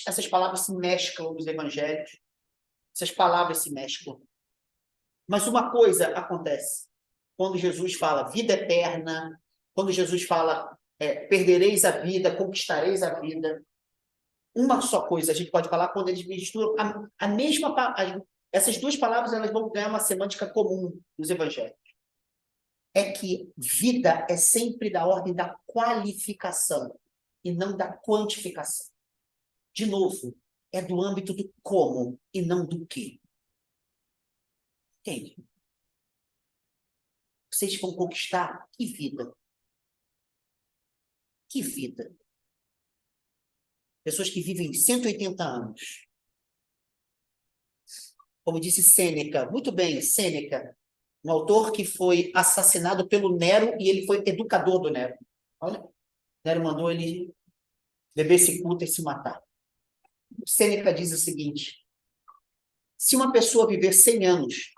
essas palavras se mesclam nos evangelhos. Essas palavras se mesclam. Mas uma coisa acontece. Quando Jesus fala vida eterna, quando Jesus fala perdereis a vida, conquistareis a vida, uma só coisa a gente pode falar quando eles misturam a mesma... Essas duas palavras elas vão ganhar uma semântica comum nos evangelhos. É que vida é sempre da ordem da qualificação e não da quantificação. De novo, é do âmbito do como e não do que. Entende? Vocês vão conquistar que vida? Que vida? Pessoas que vivem 180 anos. Como disse Sêneca, muito bem, Sêneca, um autor que foi assassinado pelo Nero e ele foi educador do Nero. Olha, Nero mandou ele beber cicuta e se matar. Sêneca diz o seguinte, se uma pessoa viver 100 anos,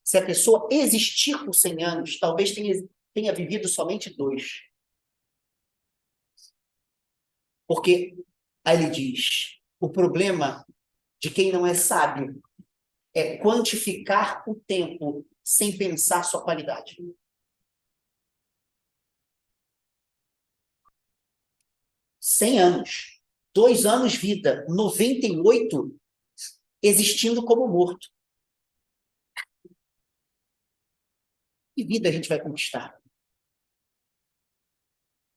se a pessoa existir por 100 anos, talvez tenha vivido somente 2. Porque, aí ele diz, o problema de quem não é sábio é quantificar o tempo sem pensar sua qualidade. 100 anos, 2 anos vida, 98 existindo como morto. Que vida a gente vai conquistar?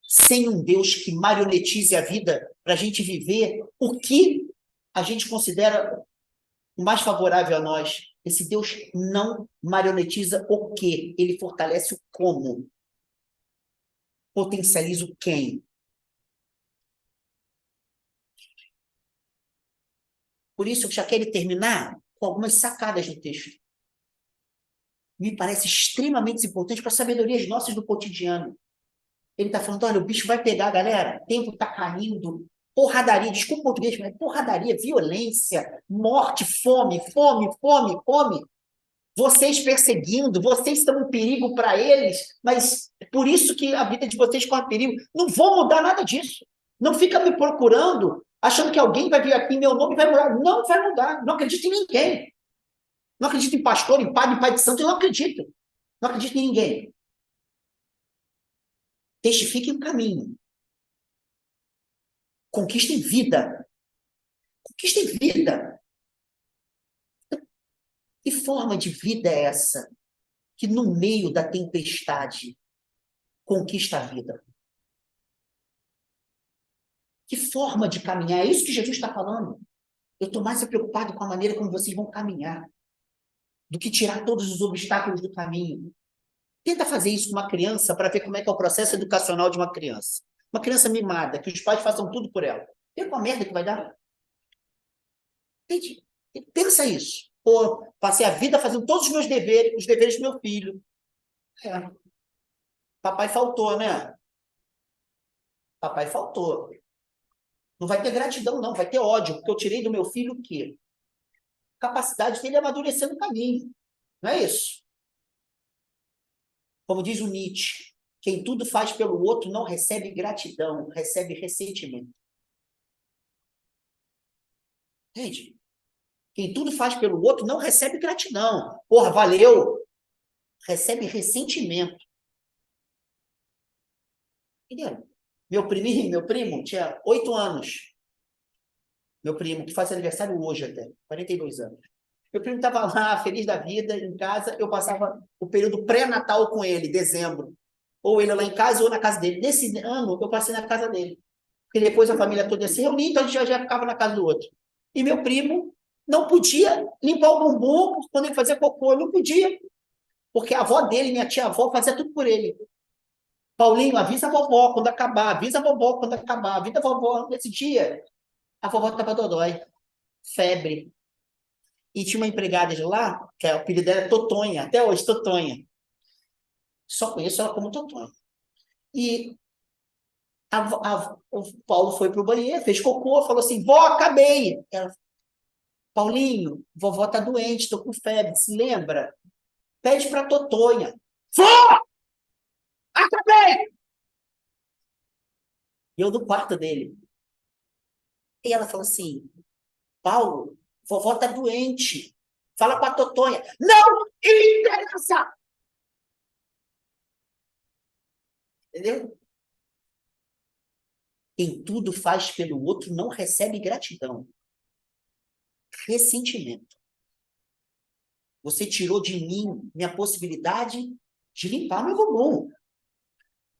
Sem um Deus que marionetize a vida para a gente viver o que a gente considera o mais favorável a nós. Esse Deus não marionetiza o quê? Ele fortalece o como. Potencializa o quem. Por isso, eu já quero terminar com algumas sacadas do texto. Me parece extremamente importante para sabedorias nossas do cotidiano. Ele está falando, olha, o bicho vai pegar, galera, o tempo está caindo, porradaria, desculpa o português, mas porradaria, violência, morte, fome. Vocês perseguindo, vocês estão um perigo para eles, mas por isso que a vida de vocês corre perigo. Não vou mudar nada disso. Não fica me procurando, achando que alguém vai vir aqui em meu nome e vai mudar. Não vai mudar. Não acredito em ninguém. Não acredito em pastor, em padre, em pai de santo. Eu não acredito. Não acredito em ninguém. Testifiquem o caminho. Conquistem vida. Conquistem vida. Que forma de vida é essa que no meio da tempestade conquista a vida? Que forma de caminhar? É isso que Jesus está falando. Eu estou mais preocupado com a maneira como vocês vão caminhar do que tirar todos os obstáculos do caminho. Tenta fazer isso com uma criança para ver como é que é o processo educacional de uma criança. Uma criança mimada, que os pais façam tudo por ela. Vê com a merda que vai dar. Entende? Pensa isso. Pô, passei a vida fazendo todos os meus deveres, os deveres do meu filho. É. Papai faltou, né? Papai faltou. Não vai ter gratidão, não. Vai ter ódio, porque eu tirei do meu filho o quê? Capacidade dele amadurecer no caminho. Não é isso? Como diz o Nietzsche, quem tudo faz pelo outro não recebe gratidão, recebe ressentimento. Entende? Quem tudo faz pelo outro não recebe gratidão. Porra, valeu. Recebe ressentimento. Entendeu? Meu primo tinha 8 anos. Meu primo, que faz aniversário hoje até, 42 anos. Meu primo estava lá, feliz da vida, em casa. Eu passava o período pré-natal com ele, dezembro. Ou ele lá em casa ou na casa dele. Nesse ano, eu passei na casa dele. Porque depois a família toda ia se reunir, então a gente já ficava na casa do outro. E meu primo não podia limpar o bumbum quando ele fazia cocô. Não podia. Porque a avó dele, minha tia-avó, fazia tudo por ele. Paulinho, avisa a vovó quando acabar. Avisa a vovó quando acabar. Avisa a vovó. Nesse dia, a vovó estava dodói. Febre. E tinha uma empregada de lá, que o apelido dela é Totonha, até hoje, Totonha. Só conheço ela como Totonha. E o Paulo foi pro banheiro, fez cocô, falou assim, vó, acabei. Ela, Paulinho, vovó tá doente, tô com febre, se lembra? Pede pra Totonha. Vó, acabei! E eu no quarto dele. E ela falou assim, Paulo, vovó tá doente. Fala com a Totonha. Não interessa! Entendeu? Quem tudo faz pelo outro não recebe gratidão. Ressentimento. Você tirou de mim minha possibilidade de limpar meu bumbum.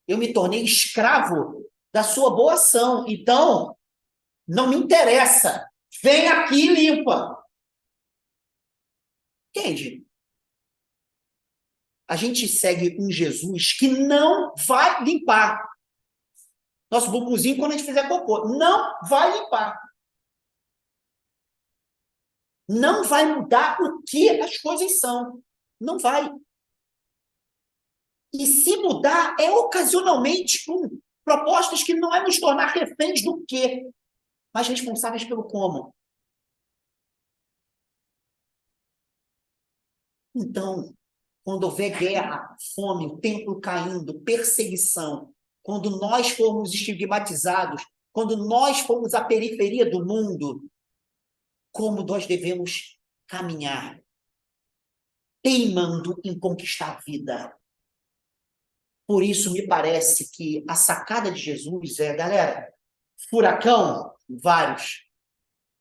Eu me tornei escravo da sua boa ação. Então, não me interessa. Vem aqui e limpa. Entende? A gente segue um Jesus que não vai limpar. Nosso bumbumzinho, quando a gente fizer cocô, não vai limpar. Não vai mudar o que as coisas são. Não vai. E se mudar, é ocasionalmente com propostas que não é nos tornar reféns do quê, mas responsáveis pelo como. Então, quando houver guerra, fome, o templo caindo, perseguição, quando nós formos estigmatizados, quando nós formos à periferia do mundo, como nós devemos caminhar, teimando em conquistar a vida. Por isso, me parece que a sacada de Jesus é, galera, furacão, vários.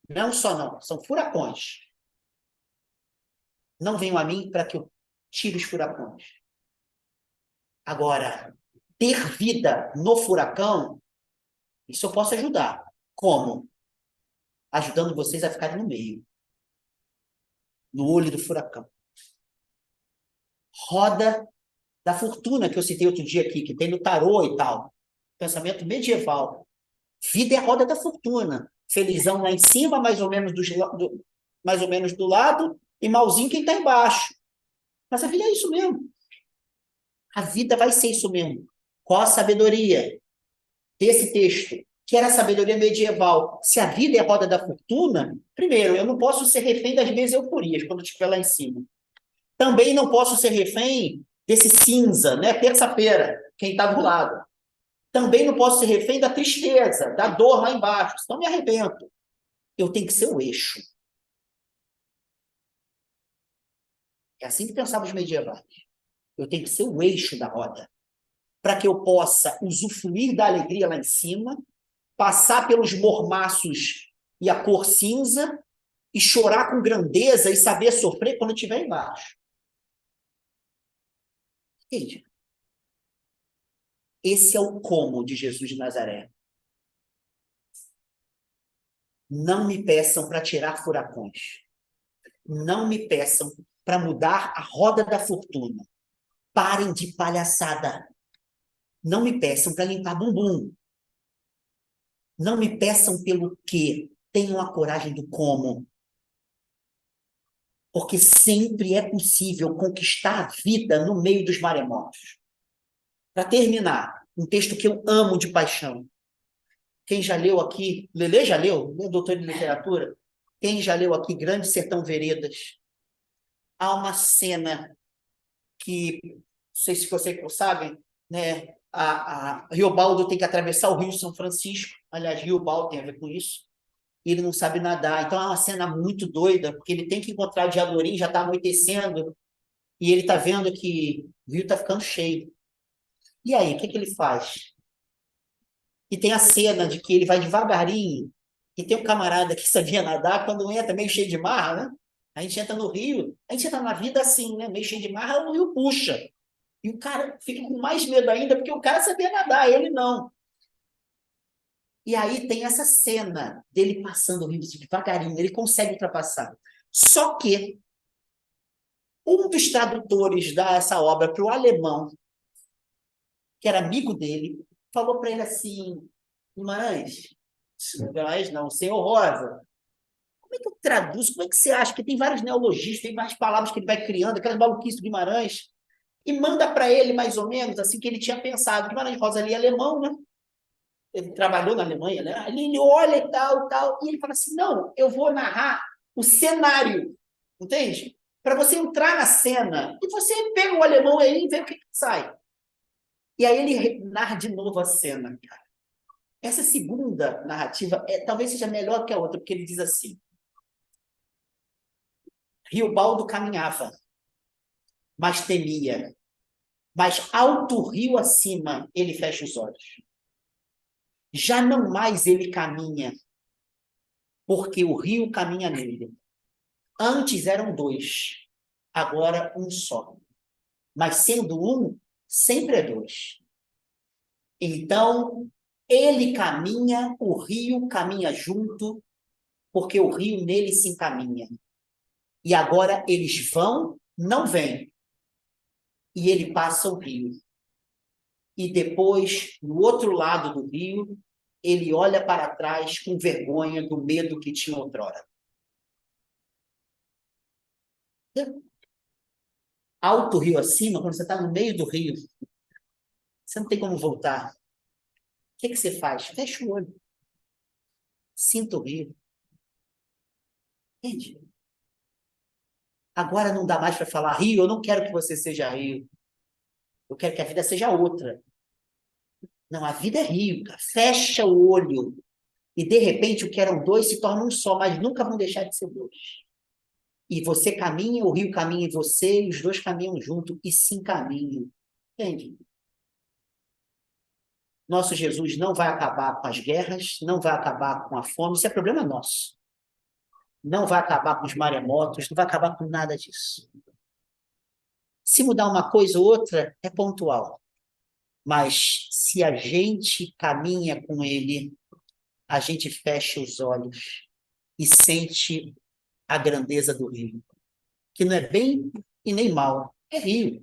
Não só não, são furacões. Não venham a mim para que eu tire os furacões. Agora, ter vida no furacão, isso eu posso ajudar. Como? Ajudando vocês a ficarem no meio. No olho do furacão. Roda da fortuna, que eu citei outro dia aqui, que tem no tarô e tal. Pensamento medieval. Vida é a roda da fortuna. Felizão lá em cima, mais ou menos mais ou menos do lado, e malzinho quem está embaixo. Mas a vida é isso mesmo. A vida vai ser isso mesmo. Qual a sabedoria desse texto? Que era a sabedoria medieval. Se a vida é a roda da fortuna, primeiro, eu não posso ser refém das minhas euforias quando eu estiver lá em cima. Também não posso ser refém desse cinza, né? Terça-feira, quem está do lado. Também não posso ser refém da tristeza, da dor lá embaixo, senão me arrebento. Eu tenho que ser o eixo. É assim que pensavam os medievais. Eu tenho que ser o eixo da roda, para que eu possa usufruir da alegria lá em cima, passar pelos mormaços e a cor cinza, e chorar com grandeza e saber sofrer quando estiver embaixo. Entende? Esse é o como de Jesus de Nazaré. Não me peçam para tirar furacões. Não me peçam para mudar a roda da fortuna. Parem de palhaçada. Não me peçam para limpar bumbum. Não me peçam pelo quê. Tenham a coragem do como. Porque sempre é possível conquistar a vida no meio dos maremotos. Para terminar, um texto que eu amo de paixão. Quem já leu aqui, Lelê já leu, meu doutor de literatura, quem já leu aqui Grande Sertão Veredas, há uma cena que, não sei se vocês sabem, né, a Riobaldo tem que atravessar o Rio São Francisco, aliás, Riobaldo tem a ver com isso, e ele não sabe nadar, então é uma cena muito doida, porque ele tem que encontrar o Diadorim, já está anoitecendo, e ele está vendo que o rio está ficando cheio. E aí, o que ele faz? E tem a cena de que ele vai devagarinho, e tem um camarada que sabia nadar, quando entra meio cheio de marra, né? A gente entra no rio, a gente entra na vida assim, né? Meio cheio de marra, o rio puxa. E o cara fica com mais medo ainda, porque o cara sabia nadar, ele não. E aí tem essa cena dele passando o rio devagarinho, ele consegue ultrapassar. Só que um dos tradutores dessa obra para o alemão, que era amigo dele, falou para ele assim, Guimarães não, senhor Rosa, como é que eu traduzo? Como é que você acha? Que tem vários neologismos, tem várias palavras que ele vai criando, aquelas maluquices do Guimarães, e manda para ele mais ou menos assim que ele tinha pensado. Guimarães Rosa ali é alemão, né? Ele trabalhou na Alemanha, né? Ali ele olha e tal, e ele fala assim, não, eu vou narrar o cenário, entende? Para você entrar na cena, e você pega o alemão aí e vê o que sai. E aí ele narra de novo a cena, cara. Essa segunda narrativa talvez seja melhor que a outra, porque ele diz assim, Riobaldo caminhava, mas temia. Mas alto rio acima, ele fecha os olhos. Já não mais ele caminha, porque o rio caminha nele. Antes eram dois, agora um só. Mas sendo um, sempre é dois. Então, ele caminha, o rio caminha junto, porque o rio nele se encaminha. E agora eles vão, não vêm. E ele passa o rio. E depois, no outro lado do rio, ele olha para trás com vergonha do medo que tinha outrora. Alto rio acima, quando você está no meio do rio, você não tem como voltar. O que você faz? Fecha o olho. Sinta o rio. Entende? Agora não dá mais para falar, rio, eu não quero que você seja rio. Eu quero que a vida seja outra. Não, a vida é rio, cara. Fecha o olho. E, de repente, o que eram dois se torna um só, mas nunca vão deixar de ser dois. E você caminha, o rio caminha em você, e os dois caminham junto e se encaminham. Entende? Nosso Jesus não vai acabar com as guerras, não vai acabar com a fome, isso é problema nosso. Não vai acabar com os maremotos, não vai acabar com nada disso. Se mudar uma coisa ou outra, é pontual. Mas se a gente caminha com ele, a gente fecha os olhos e sente a grandeza do rio. Que não é bem e nem mal, é rio.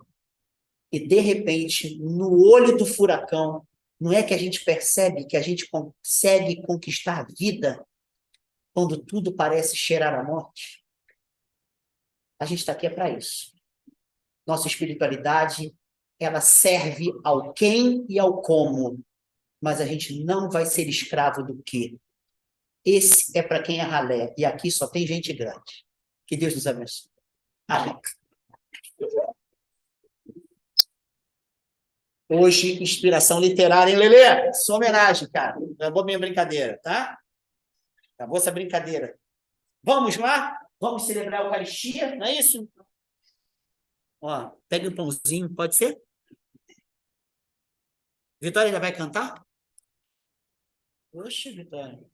E, de repente, no olho do furacão, não é que a gente percebe que a gente consegue conquistar a vida quando tudo parece cheirar a morte? A gente está aqui para isso. Nossa espiritualidade, ela serve ao quem e ao como, mas a gente não vai ser escravo do quê. Esse é para quem é ralé, e aqui só tem gente grande. Que Deus nos abençoe. Amém. Hoje, inspiração literária, hein, Lelê? Sua homenagem, cara. Acabou minha brincadeira, tá? Acabou essa brincadeira. Vamos lá? Vamos celebrar a Eucaristia, não é isso? Ó, pega um pãozinho, pode ser? Vitória já vai cantar? Poxa, Vitória,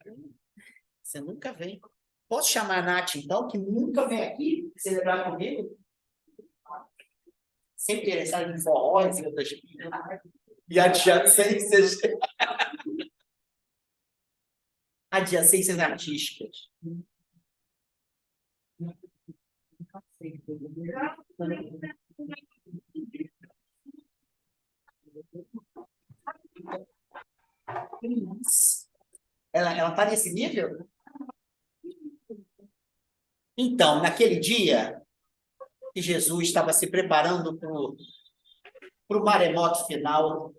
você nunca vem. Posso chamar a Nath, então, que nunca vem aqui celebrar comigo? Sempre interessada em forró e outras e adjacências. adjacências artísticas. Ela está nesse nível? Então, naquele dia que Jesus estava se preparando para o maremoto final,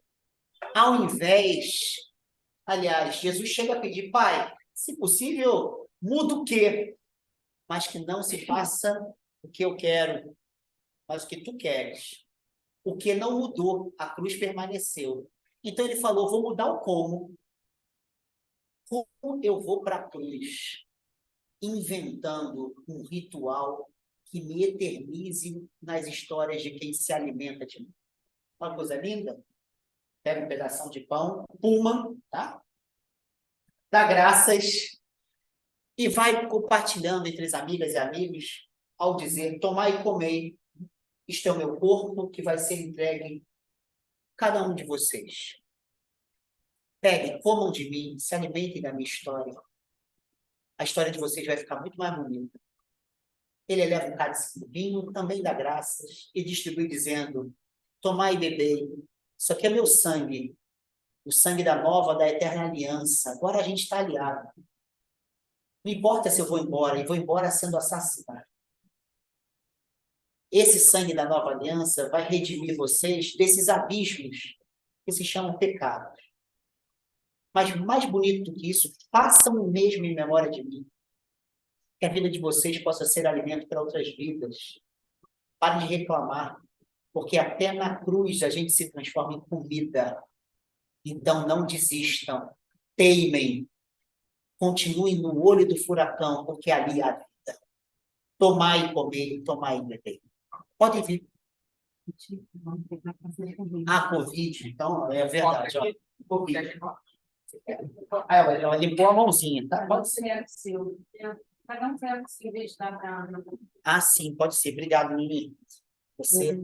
ao invés, aliás, Jesus chega a pedir, Pai, se possível, muda o quê? Mas que não se faça o que eu quero, mas o que tu queres. O que não mudou, a cruz permaneceu. Então ele falou, vou mudar o como. Como eu vou para a cruz? Inventando um ritual que me eternize nas histórias de quem se alimenta de mim. Uma coisa linda? Pega um pedação de pão, puma, tá? Dá graças e vai compartilhando entre as amigas e amigos ao dizer, tomai e comei, isto é o meu corpo que vai ser entregue a cada um de vocês. Peguem, comam de mim, se alimentem da minha história. A história de vocês vai ficar muito mais bonita. Ele eleva um cálice de vinho, também dá graças, e distribui dizendo, tomai e bebei, isso aqui é meu sangue, o sangue da nova, da eterna aliança. Agora a gente está aliado. Não importa se eu vou embora, e vou embora sendo assassinado. Esse sangue da nova aliança vai redimir vocês desses abismos que se chamam pecados. Mas mais bonito do que isso, façam o mesmo em memória de mim. Que a vida de vocês possa ser alimento para outras vidas. Parem de reclamar, porque até na cruz a gente se transforma em comida. Então não desistam, teimem, continuem no olho do furacão, porque ali há vida. Tomai e comei, tomai e bebei. Podem vir. Ah, Covid, então é verdade. Ó. Ela limpou a mãozinha, tá? Pode ser. Cada um serve o seu vez da casa. Ah, sim, pode ser. Obrigado, Nini. Você.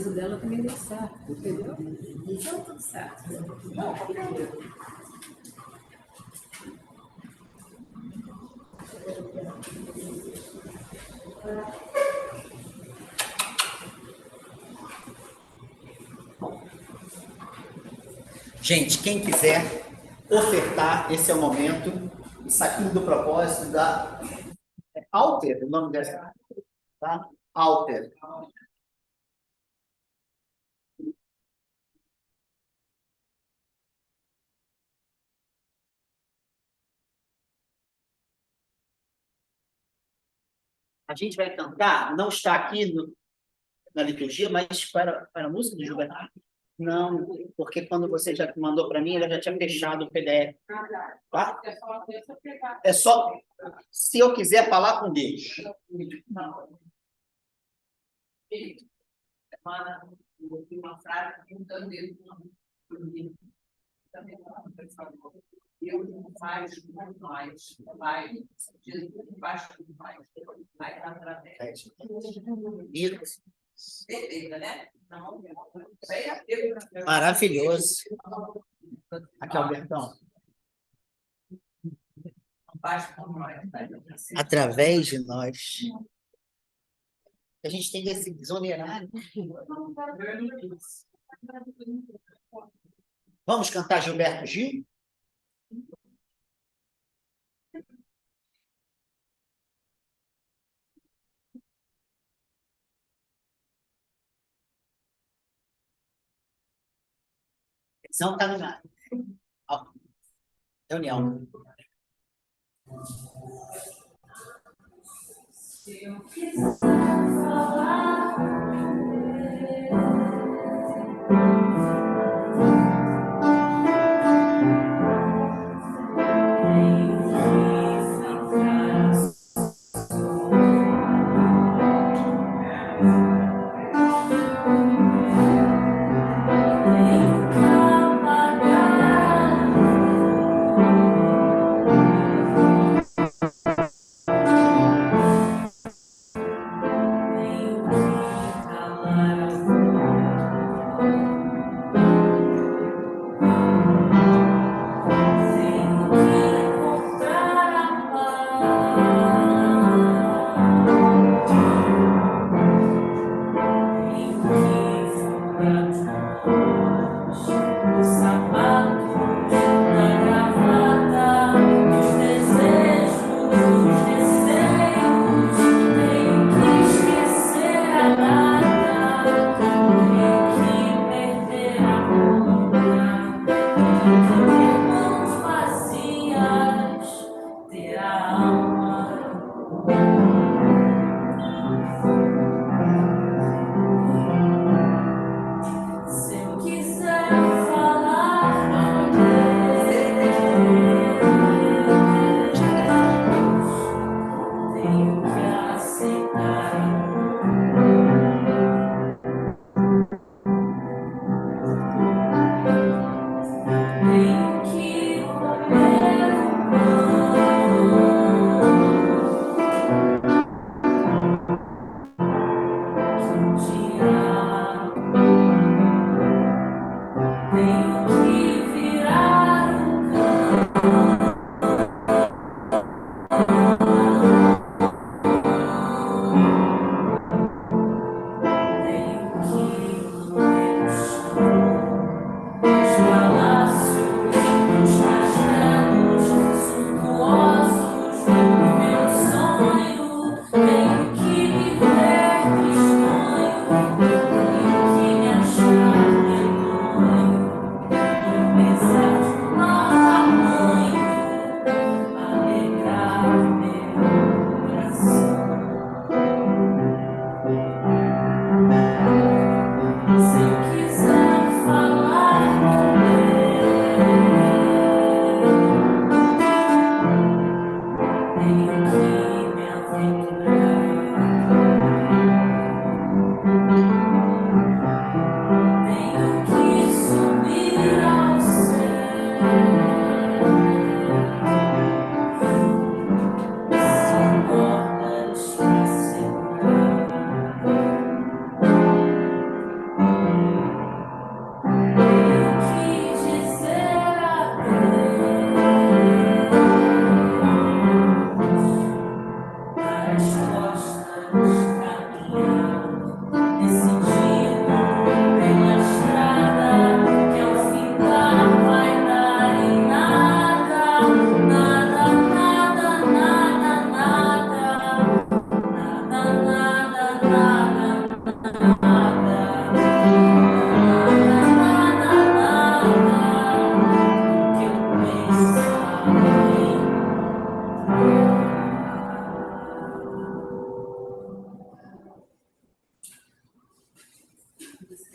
O dela também deu certo, entendeu? Então, tudo certo. Gente, quem quiser ofertar, esse é o momento. Saquinho do propósito da Alter, o nome dessa, tá? Alter. A gente vai cantar, não está aqui na liturgia, mas para a música do Gilberto. Não, porque quando você já mandou para mim, ela já tinha fechado o PDF. Tá? É só se eu quiser falar com Deus. Não. Semana, eu ouvi uma frase perguntando ele também eu não faz muito mais, vai, embaixo do mais, vai estar através. Isso. Beleza, né? Então, Maravilhoso. Aqui, Albertão. Embaixo do nós. Através de nós. A gente tem que se exonerar. Né? Vamos cantar Gilberto Gil? Não está no nada. Reunião. Se eu quiser falar,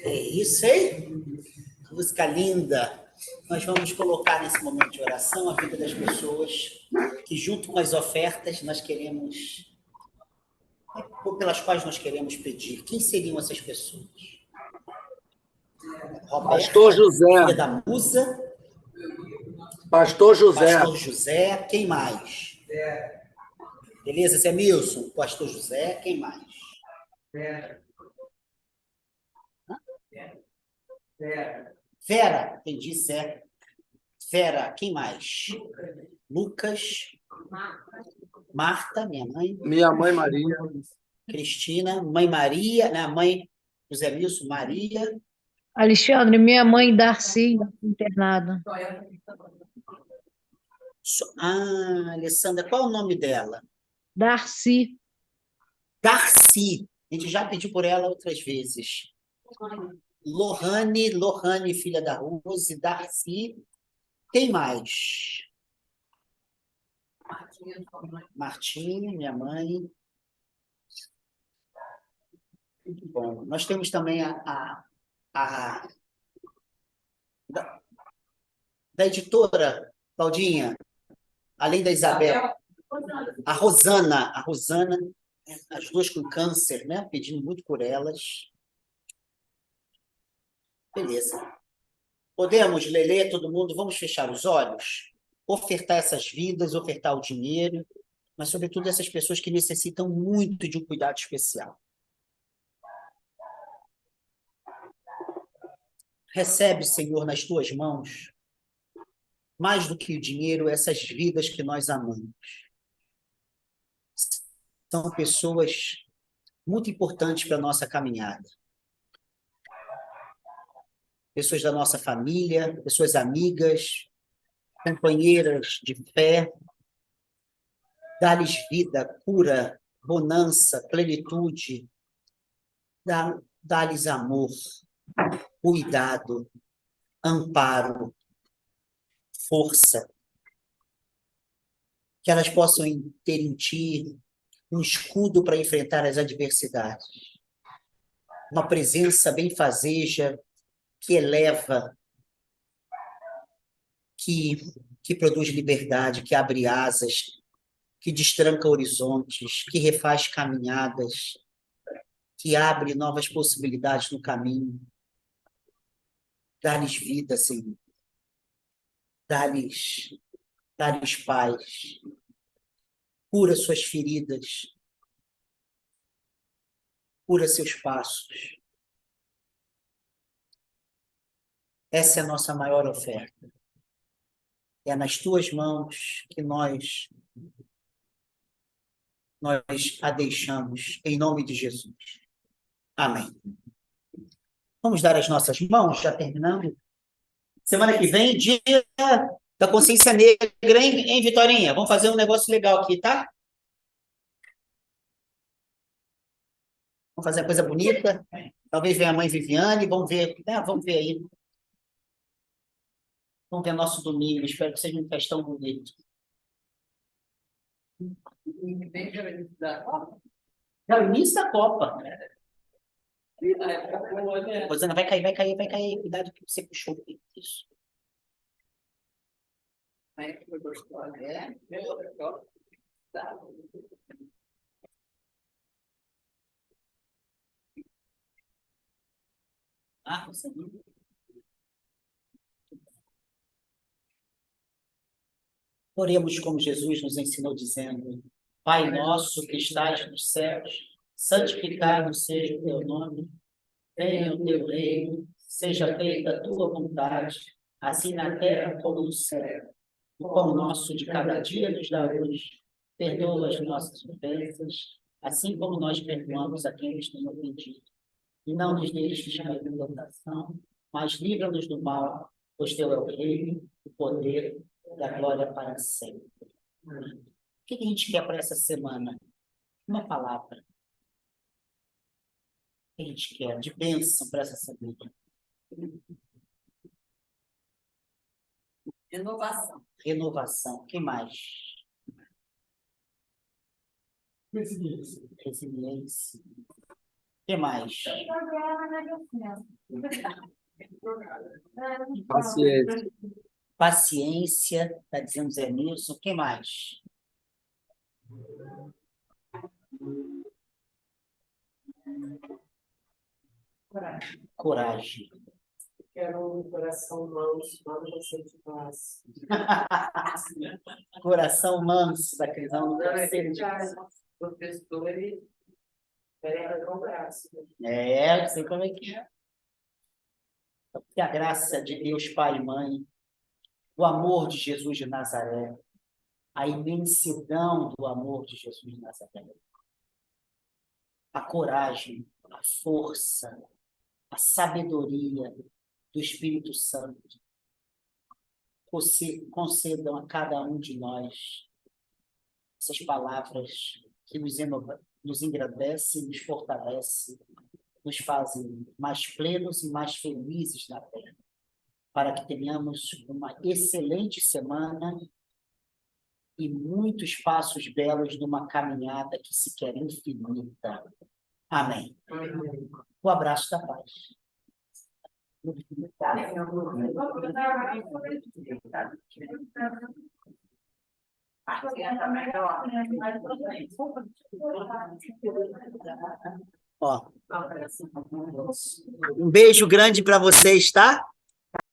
É isso aí. música linda. Nós vamos colocar nesse momento de oração a vida das pessoas que, junto com as ofertas, nós queremos, pelas quais nós queremos pedir. Quem seriam essas pessoas? Roberta, Pastor José. filha da Musa. Pastor José. Pastor José. Quem mais? Beleza, Zé Milson? Pastor José. Quem mais? Vera. Entendi, Zé. Vera. Quem mais? Lucas. Marta, minha mãe. Minha mãe Maria. Cristina. Mãe Maria. Né? Mãe José Milson. Maria. Alexandre, minha mãe Darcy, internada. Alessandra, qual é o nome dela? Darcy. Darcy. A gente já pediu por ela outras vezes. Lohane, filha da Rose. Darcy. Quem mais? Martinha, minha mãe. Muito bom. Nós temos também da editora, Claudinha, além da Isabel, a Rosana, as duas com câncer, né? Pedindo muito por elas. Beleza. Podemos, Lelê, todo mundo, vamos fechar os olhos, ofertar essas vidas, ofertar o dinheiro, mas, sobretudo, essas pessoas que necessitam muito de um cuidado especial. Recebe, Senhor, nas tuas mãos, mais do que o dinheiro, essas vidas que nós amamos. São pessoas muito importantes para a nossa caminhada. Pessoas da nossa família, pessoas amigas, companheiras de fé. Dá-lhes vida, cura, bonança, plenitude. Dá-lhes amor, cuidado, amparo, força. Que elas possam ter em ti um escudo para enfrentar as adversidades. Uma presença benfazeja que eleva, que produz liberdade, que abre asas, que destranca horizontes, que refaz caminhadas, que abre novas possibilidades no caminho. Dá-lhes vida, Senhor. Dá-lhes paz. Cura suas feridas. Cura seus passos. Essa é a nossa maior oferta. É nas tuas mãos que nós a deixamos, em nome de Jesus. Amém. Vamos dar as nossas mãos, já terminando. Semana que vem, dia da consciência negra, hein, Vitorinha? Vamos fazer um negócio legal aqui, tá? Vamos fazer uma coisa bonita. Talvez venha a mãe Viviane, vamos ver aí. Vamos ver nosso domingo, espero que seja um festão bonito. É o início da Copa. Rosana, vai cair. Cuidado que você puxou. Isso. É. Você viu? Oremos como Jesus nos ensinou, dizendo: Pai nosso que estás nos céus, santificado seja o teu nome, venha o teu reino, seja feita a tua vontade, assim na terra como no céu. O pão nosso de cada dia nos dá hoje, perdoa as nossas ofensas, assim como nós perdoamos a quem nos tem ofendido. E não nos deixes cair em tentação, mas livra-nos do mal, pois teu é o reino, o poder e a glória para sempre. O que a gente quer para essa semana? Uma palavra. O que a gente quer de bênção para essa semana? Renovação. O que mais? Resiliência. O que mais? Paciência. Paciência, está dizendo Zé Nilson. O que mais? Coragem. Quero um coração manso, nada você de paz. Coração manso da Crisão do terceiro de Professor, ele pega o braço. É, eu sei como é que é. Que a graça de Deus, Pai e Mãe, o amor de Jesus de Nazaré, a imensidão do amor de Jesus de Nazaré, a coragem, a força, a sabedoria do Espírito Santo concedam a cada um de nós essas palavras que nos engrandecem, nos fortalecem, nos fazem mais plenos e mais felizes na terra, para que tenhamos uma excelente semana e muitos passos belos numa caminhada que se quer infinita. Amém. O abraço da paz. Ó, um beijo grande para vocês, tá?